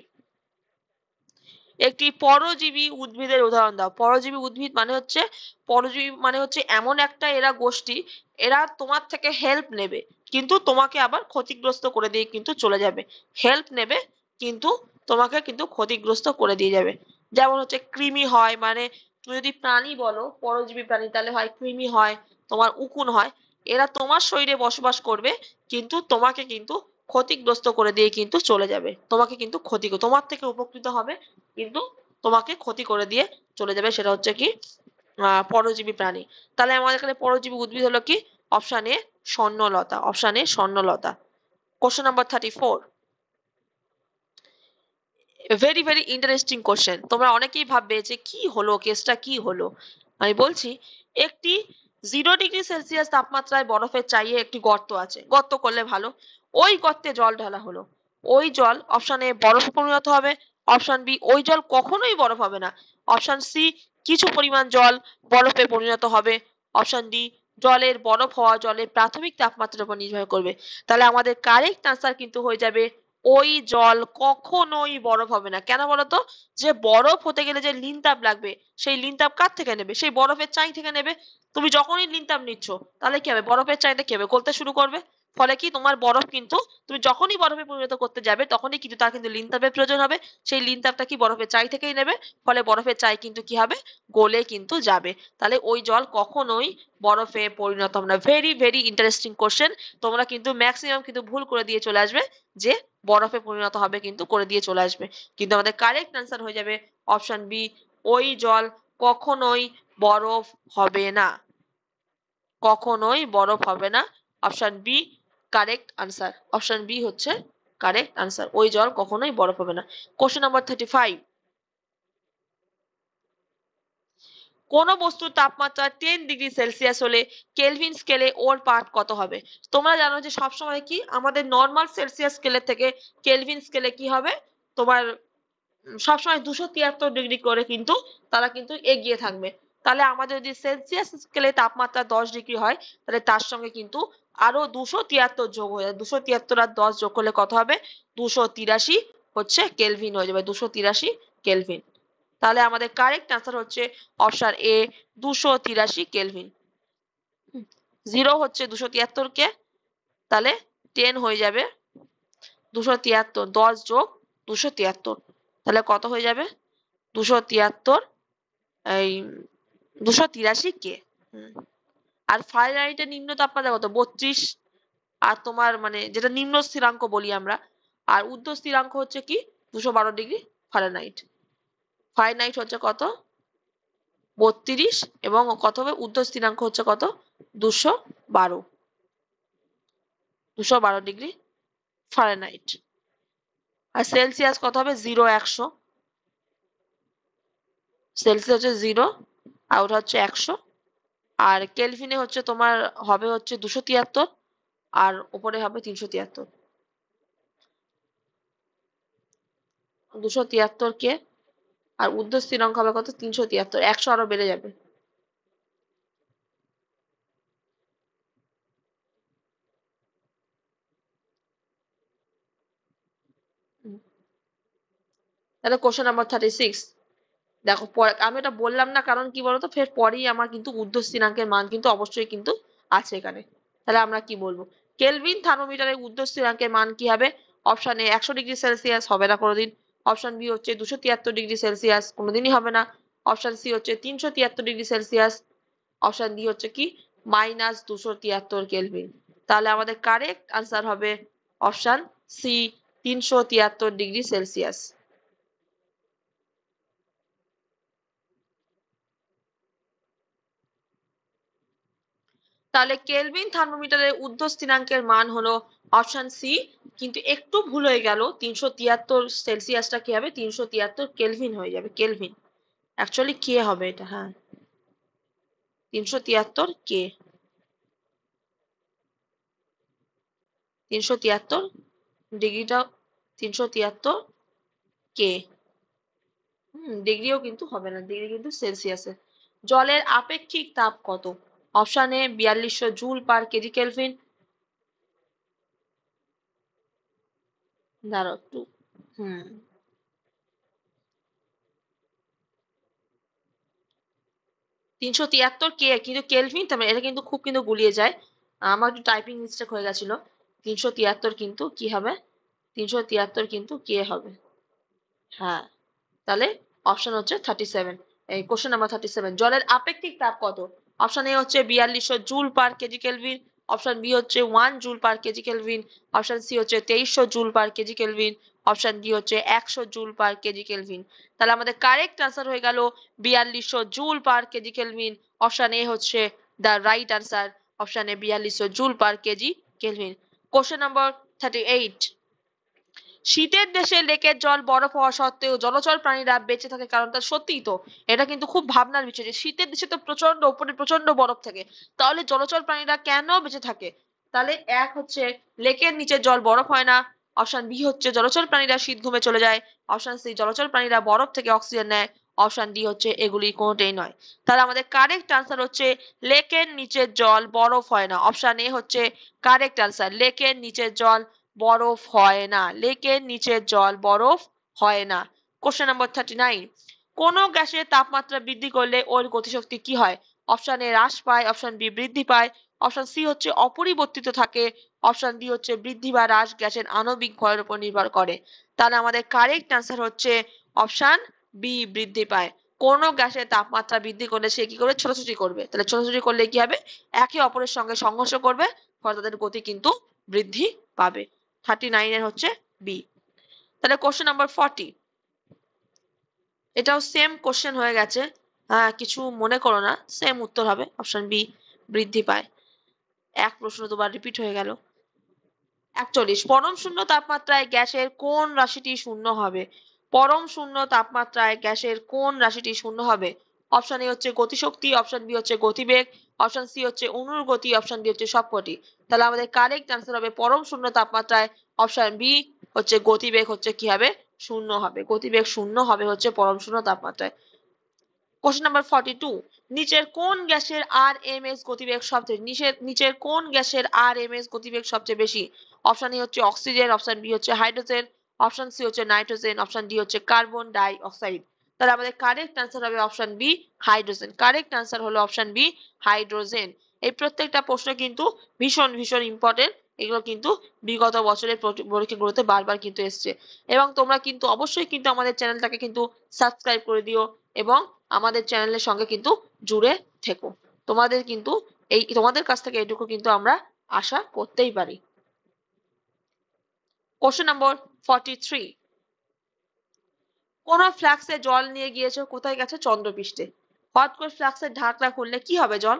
একটি পরজীবী উদ্ভিদের উদাহরণ দাও। পরজীবী মানে হচ্ছে এমন একটা এরা গোষ্ঠী, এরা তোমার থেকে হেল্প নেবে কিন্তু তোমাকে আবার ক্ষতিগ্রস্ত করে দিয়ে কিন্তু চলে যাবে। হেল্প নেবে কিন্তু তোমাকে কিন্তু ক্ষতিগ্রস্ত করে দিয়ে যাবে। যেমন হচ্ছে কৃমি হয়, মানে তুমি যদি প্রাণী বলো পরজীবী প্রাণী, তাহলে হয় কৃমি হয়, তোমার উকুন হয়। এরা তোমার শরীরে বসবাস করবে কিন্তু তোমাকে কিন্তু ক্ষতিগ্রস্ত করে দিয়ে কিন্তু চলে যাবে। তোমাকে কিন্তু তোমার থেকে উপকৃত হবে কিন্তু তোমাকে ক্ষতি করে দিয়ে চলে যাবে। সেটা হচ্ছে কি? পরজীবী প্রাণী। তাহলে আমাদের এখানে পরজীবী উদ্ভিদ হলো কি? Option A, Swarnalata. Option A, Swarnalata. Question number 34, very very interesting question. তোমরা অনেকেই ভাববে যে কি হলো, কেসটা কি হলো। আমি বলছি, একটি 0°C তাপমাত্রায় বরফের চাইয়ে একটি গর্ত আছে, গর্ত করলে ভালো, ওই গর্তে জল ঢালা হলো। ওই জল অপশন এ বরফে পরিণত হবে, অপশন বি ওই জল কখনোই বরফ হবে না, অপশন সি কিছু পরিমাণ জল বরফে পরিণত হবে, অপশন ডি জলের বরফ হওয়া জলের প্রাথমিক তাপমাত্রার উপর নির্ভর করবে। তাহলে আমাদের কারেক্ট আনসার কিন্তু হয়ে যাবে ওই জল কখনোই বরফ হবে না। কেন বলতো? যে বরফ হতে গেলে যে লিনতাপ লাগবে, সেই লিনতাপ কার থেকে নেবে? সেই বরফের চাই থেকে নেবে। তুমি যখনই লিনতাপ নিচ্ছ তাহলে কি হবে? বরফের চাইটা কি হবে? গলতে শুরু করবে। ফলে কি তোমার বরফ কিন্তু, তুমি যখনই বরফে পরিণত করতে যাবে তখনই কিন্তু তার কিন্তু লিনতাপের প্রয়োজন হবে। সেই লিনতাপটা কি বরফের চাই থেকেই নেবে। ফলে বরফের চাই কিন্তু কি হবে? গলে কিন্তু যাবে। তাহলে ওই জল কখনোই বরফে পরিণত হবে না। Very very interesting question. তোমরা কিন্তু ম্যাক্সিমাম কিন্তু ভুল করে দিয়ে চলে আসবে যে বরফে পরিণত হবে কিন্তু করে দিয়ে চলে আসবে। কিন্তু আমাদের কারেক্ট আনসার হয়ে যাবে অপশন বি, ওই জল কখনোই বরফ হবে না। কখনোই বরফ হবে না। Option B correct answer. Option B হচ্ছে কারেক্ট আনসার। ওই জল কখনোই বরফ হবে না। কোশ্চেন নাম্বার 35, কোনো বস্তুর তাপমাত্রা 10 ডিগ্রি সেলসিয়াস হলে কেলভিন স্কেলে ওর পার্ট কত হবে? তোমরা জানো যে সবসময় কি আমাদের নর্মাল সেলসিয়াস স্কেলের থেকে কেলভিন স্কেলে কি হবে, তোমার সবসময় 273 ডিগ্রি করে কিন্তু তারা কিন্তু এগিয়ে থাকবে। তাহলে আমাদের যদি সেলসিয়াস স্কেলে তাপমাত্রা 10 ডিগ্রি হয়, তাহলে তার সঙ্গে কিন্তু আরো 273 যোগ হয়ে যাবে। 273 আর 10 যোগ করলে কত হবে? 283 হচ্ছে কেলভিন হয়ে যাবে, 283 কেলভিন। তাহলে আমাদের কারেক্ট আনসার হচ্ছে অপশন এ, 283 কেলভিন। 0 হচ্ছে 273 কে, তাহলে 10 হয়ে যাবে 273, 10 যোগ 273, তাহলে কত হয়ে যাবে? 273 এই 283 কে। আর ফারেনহাইটের নিম্ন তাপমাত্রা কত? 32। আর তোমার মানে যেটা নিম্ন স্থিরাঙ্ক বলি আমরা, আর ঊর্ধ্ব স্থিরাঙ্ক হচ্ছে কি 212 ডিগ্রি ফারেনহাইট। ফারেনহাইট হচ্ছে কত? 32, এবং কত হবে? ঊর্ধ্ব স্থিরাঙ্ক হচ্ছে কত? 212 ডিগ্রি ফারেনহাইট। আর সেলসিয়াস কত হবে? 0, 100। সেলসিয়াস হচ্ছে 0, আর ওটা হচ্ছে 100। আর কেলভিনে হচ্ছে তোমার হবে হচ্ছে 273, আর উপরে হবে 373। 273 কে, আর ঊর্ধ্ব স্থিরাঙ্ক হবে কত? 373, 100 আরো বেড়ে যাবে। তাহলে কোশ্চেন নাম্বার 36। দেখো আমি এটা বললাম না, কারণ কি বলতো, ফের পরেই আমার কিন্তু ঊর্ধ্ব স্থিরাঙ্কের মান কিন্তু অবশ্যই কিন্তু আছে এখানে। তাহলে আমরা কি বলবো? কেলভিন থার্মোমিটারের ঊর্ধ্ব স্থিরাঙ্কের মান কি হবে? অপশন এ 100 ডিগ্রি সেলসিয়াস, হবে না কোনোদিন। অপশন বি হচ্ছে 273 ডিগ্রি সেলসিয়াস, কোনোদিনই হবে না। অপশন সি হচ্ছে 373 ডিগ্রি সেলসিয়াস। অপশন ডি হচ্ছে কি -273 কেলভিন। তাহলে আমাদের কারেক্ট আনসার হবে অপশন সি, 373 ডিগ্রি সেলসিয়াস। তাহলে কেলভিন থার্মোমিটারের ঊর্ধ্ব স্থিরাঙ্কের মান হলো অপশন সি, কিন্তু একটু ভুল হয়ে গেল। 373 সেলসিয়াসটা কি হবে? 373 কেলভিন হয়ে যাবে, কেলভিন। অ্যাকচুয়ালি কে হবে এটা, হ্যাঁ 373 কে, 373 ডিগ্রিটা 373 কে। ডিগ্রিও কিন্তু হবে না, ডিগ্রি কিন্তু সেলসিয়াসে। জলের আপেক্ষিক তাপ কত? Option A 4200 joule per KG kelvin. দাঁড়াও একটু, 373 কে, কিন্তু কেলভিন তো এটা কিন্তু খুব কিন্তু গুলিয়ে যায়। আমার একটু টাইপিং মিস্টেক হয়ে গেছিল। 373 কিন্তু কি হবে? 373 কিন্তু কে হবে। হ্যাঁ, তাহলে অপশন হচ্ছে 37। এই কোশ্চেন নাম্বার 37, জলের আপেক্ষিক তাপ কত? অপশন এ হচ্ছে 4200 joule per KG kelvin. Option B হচ্ছে 1 joule per KG kelvin. Option C হচ্ছে 2300 joule per KG kelvin. Option D হচ্ছে 100 জুল পার কেজি কেলভিন। তাহলে আমাদের কারেক্ট আনসার হয়ে গেল 4200 joule per KG kelvin. Option A হচ্ছে the right answer. Option A 4200 joule per KG kelvin. Question number 38, শীতের দেশে লেকের জল বরফ হওয়া সত্ত্বেও জলচর প্রাণীরা বেঁচে থাকে, কারণটা সত্যিই তো। এটা কিন্তু খুব ভাবনার বিষয় যে শীতের দেশে তো প্রচন্ড উপরে প্রচন্ড বরফ থাকে, তাহলে জলচর প্রাণীরা কেন বেঁচে থাকে? তাহলে এক হচ্ছে লেকের নিচে জল বরফ হয় না। অপশন বি হচ্ছে জলচর প্রাণীরা শীত ঘুমে চলে যায়। অপশন সি জলচর প্রাণীরা বরফ থেকে অক্সিজেন নেয়। অপশন ডি হচ্ছে এগুলি কোনোটাই নয়। তাহলে আমাদের কারেক্ট আনসার হচ্ছে লেকের নিচের জল বরফ হয় না। অপশন এ হচ্ছে কারেক্ট আনসার, লেকের নিচের জল বরফ হয় না, লেকের নিচের জল বরফ হয় না। কোশ্চেন নাম্বার 39, কোন গ্যাসের তাপমাত্রা বৃদ্ধি করলে ওর গতিশক্তি কি হয়? অপশন এ হ্রাস পায়, অপশন বি বৃদ্ধি পায়, অপশন সি হচ্ছে অপরিবর্তিত থাকে, অপশন ডি হচ্ছে বৃদ্ধি বা হ্রাস গ্যাসের আণবিক ভরের উপর নির্ভর করে। তাহলে আমাদের কারেক্ট আনসার হচ্ছে অপশন বি, বৃদ্ধি পায়। কোন গ্যাসের তাপমাত্রা বৃদ্ধি করলে সে কি করবে? ছোটাছুটি করবে। তাহলে ছোটাছুটি করলে কি হবে? একে অপরের সঙ্গে সংঘর্ষ করবে, ফলে তাদের গতি কিন্তু বৃদ্ধি পাবে। 39 এর হচ্ছে বি। তাহলে কোশ্চেন নাম্বার 40, এটাও সেম কোশ্চেন হয়ে গেছে, কিছু মনে করো না, সেম উত্তর হবে অপশন বি, বৃদ্ধি পায়। এক প্রশ্ন দুবার রিপিট হয়ে গেল। 41, পরম শূন্য তাপমাত্রায় গ্যাসের কোন রাশিটি শূন্য হবে? পরম শূন্য তাপমাত্রায় গ্যাসের কোন রাশিটি শূন্য হবে? অপশন এ হচ্ছে গতিশক্তি, অপশন বি হচ্ছে গতিবেগ, অপশন সি হচ্ছে অণুর গতি, অপশন ডি হচ্ছে সবকটি। তাহলে আমাদের কারেক্ট আনসার হবে পরম শূন্য তাপমাত্রায় অপশন বি হচ্ছে গতিবেগ হচ্ছে কি হবে, শূন্য হবে। গতিবেগ শূন্য হবে হচ্ছে পরম শূন্য তাপমাত্রায়। কোশ্চেন নাম্বার 42, নিচের কোন গ্যাসের আরএমএস গতিবেগ সবচেয়ে নিচের কোন গ্যাসের আরএমএস গতিবেগ সবচেয়ে বেশি? অপশন এ হচ্ছে অক্সিজেন, অপশন বি হচ্ছে হাইড্রোজেন, অপশন সি হচ্ছে নাইট্রোজেন, অপশন ডি হচ্ছে কার্বন ডাই অক্সাইড। তাহলে আমাদের কারেক্ট আনসার হবে option B hydrogen. Correct answer হলো অপশন বি হাইড্রোজেন। এই প্রত্যেকটা প্রশ্ন কিন্তু ভীষণ ভীষণ ইম্পর্টেন্ট। এগুলো কিন্তু বিগত বছরের পরীক্ষাগুলোতে বারবার কিন্তু এসছে। এবং তোমরা কিন্তু অবশ্যই কিন্তু আমাদের চ্যানেলটাকে কিন্তু সাবস্ক্রাইব করে দিও এবং আমাদের চ্যানেলের সঙ্গে কিন্তু জুড়ে থেকো। তোমাদের কাছ থেকে এটুকু কিন্তু আমরা আশা করতেই পারি। কোশ্চেন নম্বর 43, কোন ফ্লাক্সে জল নিয়ে গিয়েছো, কোথায় গেছে? চন্দ্রপৃষ্ঠে। হঠাৎ করে ফ্লাক্সের ঢাকনা খুললে কি হবে? জল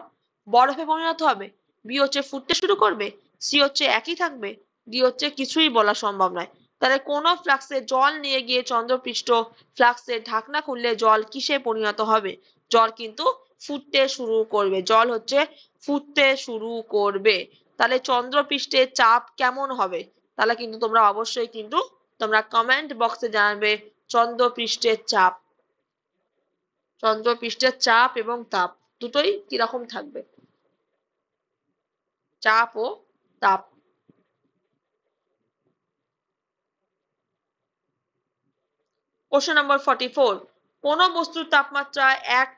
বরফে পরিণত হবে, বি হচ্ছে ফুটতে শুরু করবে, সি হচ্ছে একই থাকবে, ডি হচ্ছে কিছুই বলা সম্ভব নয়। তাহলে কোন ফ্লাক্সে জল নিয়ে গিয়ে চন্দ্রপৃষ্ঠ ফ্লাক্সের ঢাকনা খুললে জল কিসে পরিণত হবে? জল কিন্তু ফুটতে শুরু করবে, জল হচ্ছে ফুটতে শুরু করবে। তাহলে চন্দ্রপৃষ্ঠে চাপ কেমন হবে? তাহলে কিন্তু তোমরা অবশ্যই কিন্তু তোমরা কমেন্ট বক্সে জানাবে চন্দ্রপৃষ্ঠের চাপ, চন্দ্রপৃষ্ঠের চাপ এবং তাপ দুটোই কিরকম থাকবে, চাপ ও তাপ। কোশ্চেন নম্বর 44, কোন বস্তুর তাপমাত্রা 1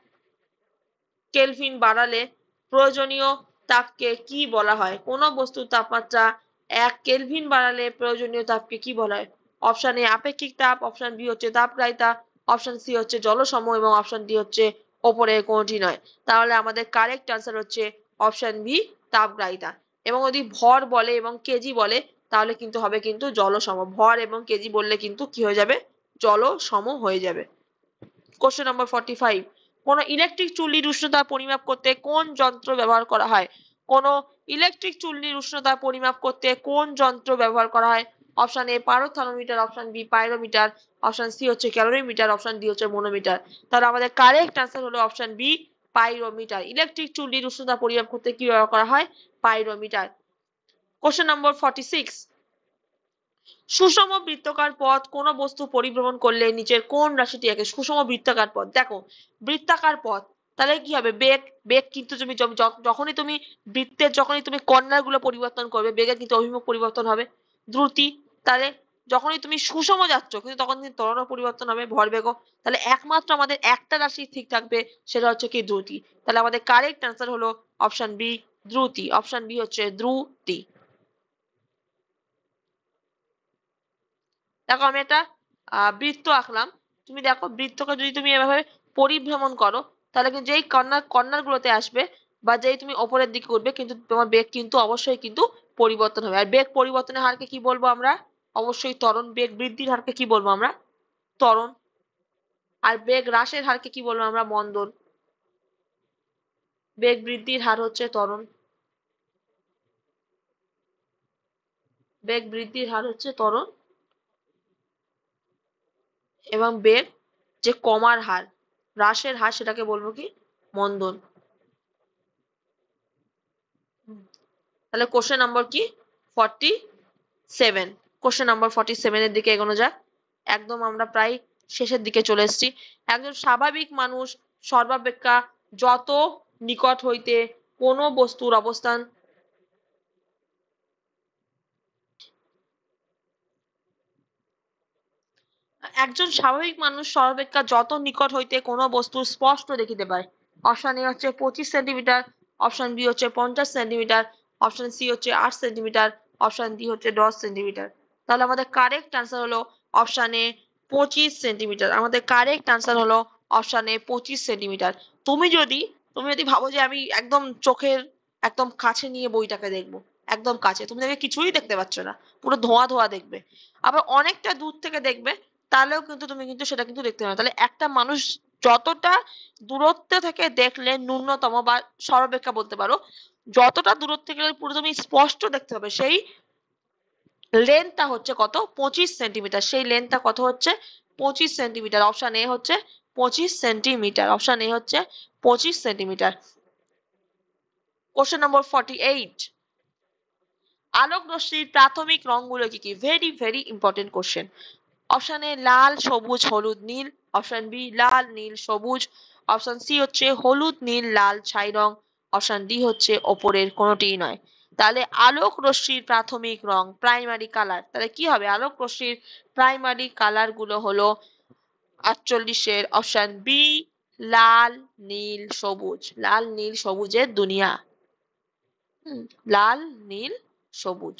কেলভিন বাড়ালে প্রয়োজনীয় তাপকে কি বলা হয়? কোন বস্তুর তাপমাত্রা 1 কেলভিন বাড়ালে প্রয়োজনীয় তাপকে কি বলা হয়? অপশন এ আপেক্ষিক তাপ, অপশন বি হচ্ছে তাপগ্রাহিতা, অপশন সি হচ্ছে জলসম এবং অপশন ডি হচ্ছে ওপরের কোনটি নয়। তাহলে আমাদের কারেক্ট আনসার হচ্ছে অপশন বি তাপগ্রাহিতা। এবং যদি ভর বলে এবং কেজি বলে তাহলে কিন্তু হবে কিন্তু জলসম। ভর এবং কেজি বললে কিন্তু কি হয়ে যাবে? জলসম হয়ে যাবে। কোশ্চেন নম্বর 45, কোন ইলেকট্রিক চুল্লির উষ্ণতা পরিমাপ করতে কোন যন্ত্র ব্যবহার করা হয়? কোন ইলেকট্রিক চুল্লির উষ্ণতা পরিমাপ করতে কোন যন্ত্র ব্যবহার করা হয়? Option A pyrothermometer, option B pyrometer, option C হচ্ছে ক্যালোরিমিটার, অপশন ডি হচ্ছে মনোমিটার। তাহলে আমাদের কারেক্ট আনসার হলো অপশন বি পাইরোমিটার। ইলেকট্রিক চুল্লির উষ্ণতা পরিমাপ করতে কি ব্যবহার করা হয়? পাইরোমিটার। কোশ্চেন নম্বর 46, সুষম বৃত্তাকার পথ কোন বস্তু পরিভ্রমণ করলে নিচের কোন রাশিটি একে? সুষম বৃত্তাকার পথ, দেখো বৃত্তাকার পথ তাহলে কি হবে? বেগ, বেগ কিন্তু তুমি যখনই তুমি বৃত্তের যখনই তুমি কর্নার গুলো পরিবর্তন করবে বেগের কিন্তু অভিমুখ পরিবর্তন হবে। দ্রুতি, তাহলে যখনই তুমি সুষম যাচ্ছ কিন্তু তখন কিন্তু ত্বরণও পরিবর্তন হবে, ভরবেগও। তাহলে একমাত্র আমাদের একটা রাশি ঠিক থাকবে, সেটা হচ্ছে কি? দ্রুতি। তাহলে আমাদের কারেক্ট আনসার হলো অপশন বি দ্রুতি, অপশন বি হচ্ছে দ্রুতি। দেখো আমি একটা বৃত্ত আঁকলাম, তুমি দেখো বৃত্তকে যদি তুমি এভাবে পরিভ্রমণ করো তাহলে কিন্তু যেই কর্নার গুলোতে আসবে বা যেই তুমি ওপরের দিকে উঠবে কিন্তু তোমার বেগ কিন্তু অবশ্যই কিন্তু পরিবর্তন হবে। আর বেগ পরিবর্তনের হারকে কি বলবো আমরা? অবশ্যই ত্বরণ। বেগ বৃদ্ধির হারকে কি বলবো আমরা? ত্বরণ। আর বেগ হ্রাসের হারকে কি বলবো আমরা? মন্দন। বেগ বৃদ্ধির হার হচ্ছে ত্বরণ, বেগ বৃদ্ধির হার হচ্ছে ত্বরণ, এবং বেগ যে কমার হার, হ্রাসের হার, সেটাকে বলবো কি? মন্দন। তাহলে কোশ্চেন নম্বর কি? 47। কোশ্চেন নম্বর 47 এর দিকে এগোনো যাক। একদম আমরা প্রায় শেষের দিকে চলে এসেছি। একজন স্বাভাবিক মানুষ সর্বাপেক্ষা যত নিকট হইতে কোন বস্তুর অবস্থান একজন স্বাভাবিক মানুষ সর্বাপেক্ষা যত নিকট হইতে কোনো বস্তু স্পষ্ট দেখিতে পায়? অপশন এ হচ্ছে 25 সেন্টিমিটার, অপশন বি হচ্ছে 50 সেন্টিমিটার, অপশন সি হচ্ছে 8 সেন্টিমিটার, অপশন ডি হচ্ছে 10 সেন্টিমিটার। তাহলে আমাদের কারেক্ট আনসার হলো অপশন এ 25 সেন্টিমিটার। আমাদের কারেক্ট আনসার হলো অপশন এ 25 সেন্টিমিটার। তুমি যদি ভাবো যে আমি একদম চোখের একদম কাছে নিয়ে বইটাকে দেখবো, একদম কাছে তুমি দেখবে কিছুই দেখতে পাচ্ছ না, পুরো ধোঁয়া ধোঁয়া দেখবে। আবার অনেকটা দূর থেকে দেখবে তাহলেও কিন্তু তুমি কিন্তু সেটা কিন্তু দেখতে পাবে। তাহলে একটা মানুষ যতটা দূরত্ব থেকে দেখলে ন্যূনতম বা সর্বাপেক্ষা বলতে পারো, যতটা দূরত্ব থেকে গেলে পুরো তুমি স্পষ্ট দেখতে পাবে সেই লেন্থটা হচ্ছে কত? 25 সেন্টিমিটার। সেই লেন্থটা কত হচ্ছে? 25 সেন্টিমিটার। অপশন এ হচ্ছে 25 সেন্টিমিটার। অপশন এ হচ্ছে 25 সেন্টিমিটার। কোশ্চেন নম্বর 48, আলোক রশ্মির প্রাথমিক রঙগুলো কি কি? Very very important question. Option A লাল, সবুজ, হলুদ, নীল। অপশন বি লাল, নীল, সবুজ। অপশন সি হচ্ছে হলুদ, নীল, লাল, ছাই রং। অপশন ডি হচ্ছে ওপরের কোনোটিই নয়। তাহলে আলোক রশ্মির প্রাথমিক রং, প্রাইমারি কালার, তাহলে কি হবে? আলোক রশ্মির প্রাইমারি কালার গুলো হলো 48-এর অপশন বি লাল, নীল, সবুজ। লাল, নীল, সবুজের দুনিয়া। লাল, নীল, সবুজ।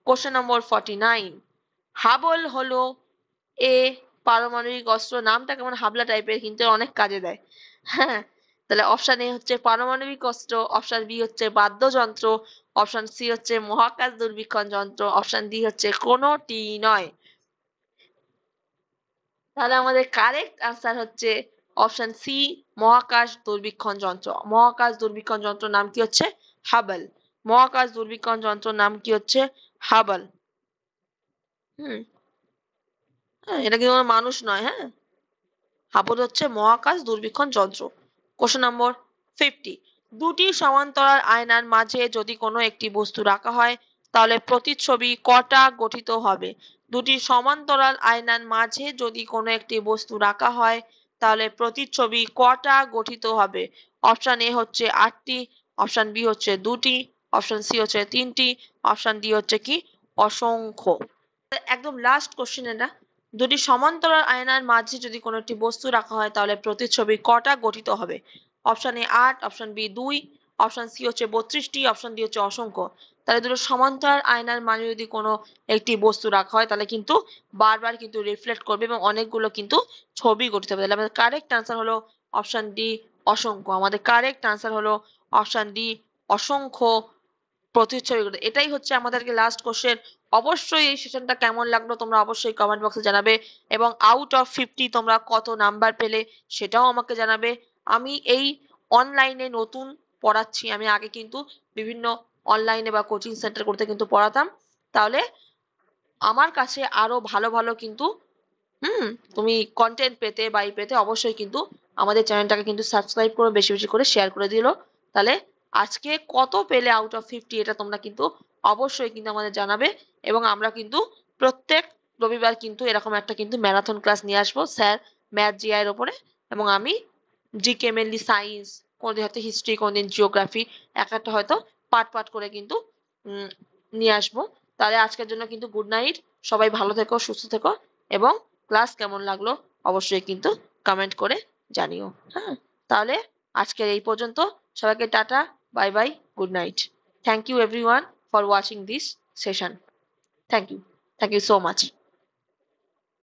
কোশ্চেন নম্বর 49, হাবল হলো এ পারমাণবিক অস্ত্র। নামটা কেমন হাবলা টাইপের, কিন্তু অনেক কাজে দেয়। হ্যাঁ, তাহলে অপশন এ হচ্ছে পারমাণবিক অস্ত্র, অপশন বি হচ্ছে বাদ্যযন্ত্র, অপশন সি হচ্ছে মহাকাশ দূরবীক্ষণ যন্ত্র, অপশন ডি হচ্ছে কোনোটি নয়। তাহলে আমাদের কারেক্ট আনসার হচ্ছে অপশন সি মহাকাশ দূরবীক্ষণ যন্ত্র। মহাকাশ দূরবীক্ষণ যন্ত্র নাম কি হচ্ছে? হাবল। মহাকাশ দূরবীক্ষণ যন্ত্র নাম কি হচ্ছে? হাবল। হুম, এটা কিন্তু কোনো মানুষ নয়। হ্যাঁ, হাবল হচ্ছে মহাকাশ দূরবীক্ষণ যন্ত্র। কোশ্চেন নম্বর 50, দুটি সমান্তরাল আয়নার মাঝে যদি কোনো একটি বস্তু রাখা হয় তাহলে প্রতিচ্ছবি কটা গঠিত হবে? দুটি সমান্তরাল আয়নার মাঝে যদি কোনো একটি বস্তু রাখা হয় তাহলে প্রতিচ্ছবি কটা গঠিত হবে? অপশন এ হচ্ছে 8টি, অপশন বি হচ্ছে 2টি, অপশন সি হচ্ছে 3টি, অপশন ডি হচ্ছে কি অসংখ্য। একদম লাস্ট কোশ্চেন এটা। দুটি সমান্তরাল আয়নার মাঝে যদি কোনো একটি বস্তু রাখা হয় তাহলে প্রতিচ্ছবি কটা গঠিত হবে? Option A 8, option B 2, option C হচ্ছে 32টি, অপশন ডি হচ্ছে অসংখ্য। তাহলে দুটো সমান্তরাল আয়নার মাঝে যদি কোনো একটি বস্তু রাখা হয় তাহলে কিন্তু বারবার কিন্তু রিফ্লেক্ট করবে এবং অনেকগুলো কিন্তু ছবি গঠিত হবে। তাহলে আমাদের কারেক্ট আনসার হলো অপশন ডি অসংখ্য। আমাদের কারেক্ট আনসার হলো অপশন ডি অসংখ্য প্রতিচ্ছবি গঠিত। এটাই হচ্ছে আমাদেরকে লাস্ট কোশ্চেন। অবশ্যই এই সেশনটা কেমন লাগলো তোমরা অবশ্যই কমেন্ট বক্সে জানাবে এবং আউট অফ 50 তোমরা কত নাম্বার পেলে সেটাও আমাকে জানাবে। আমি এই অনলাইনে নতুন পড়াচ্ছি। আমি আগে কিন্তু বিভিন্ন অনলাইনে বা কোচিং সেন্টার করতে কিন্তু পড়াতাম। তাহলে আমার কাছে আরো ভালো ভালো কিন্তু তুমি কন্টেন্ট পেতে বা পেতে অবশ্যই কিন্তু আমাদের চ্যানেলটাকে কিন্তু সাবস্ক্রাইব করে বেশি বেশি করে শেয়ার করে দিলো। তাহলে আজকে কত পেলে আউট অফ 50 এটা তোমরা কিন্তু অবশ্যই কিন্তু আমাদের জানাবে এবং আমরা কিন্তু প্রত্যেক রবিবার কিন্তু এরকম একটা কিন্তু ম্যারাথন ক্লাস নিয়ে আসবো স্যার ম্যাথ জিআই এর উপরে। এবং আমি জিকে মেনলি সায়েন্স, কোনদিন হয়তো হিস্ট্রি, কোনদিন জিওগ্রাফি, এক একটা হয়তো পার্ট পার্ট করে কিন্তু উম, নিয়ে আসবো। তাহলে আজকের জন্য কিন্তু গুড নাইট। সবাই ভালো থেকো, সুস্থ থেকো এবং ক্লাস কেমন লাগলো অবশ্যই কিন্তু কমেন্ট করে জানিও। হ্যাঁ, তাহলে আজকের এই পর্যন্ত। সবাইকে tata, bye bye, good night. Thank you everyone for watching this session. Thank you, thank you so much.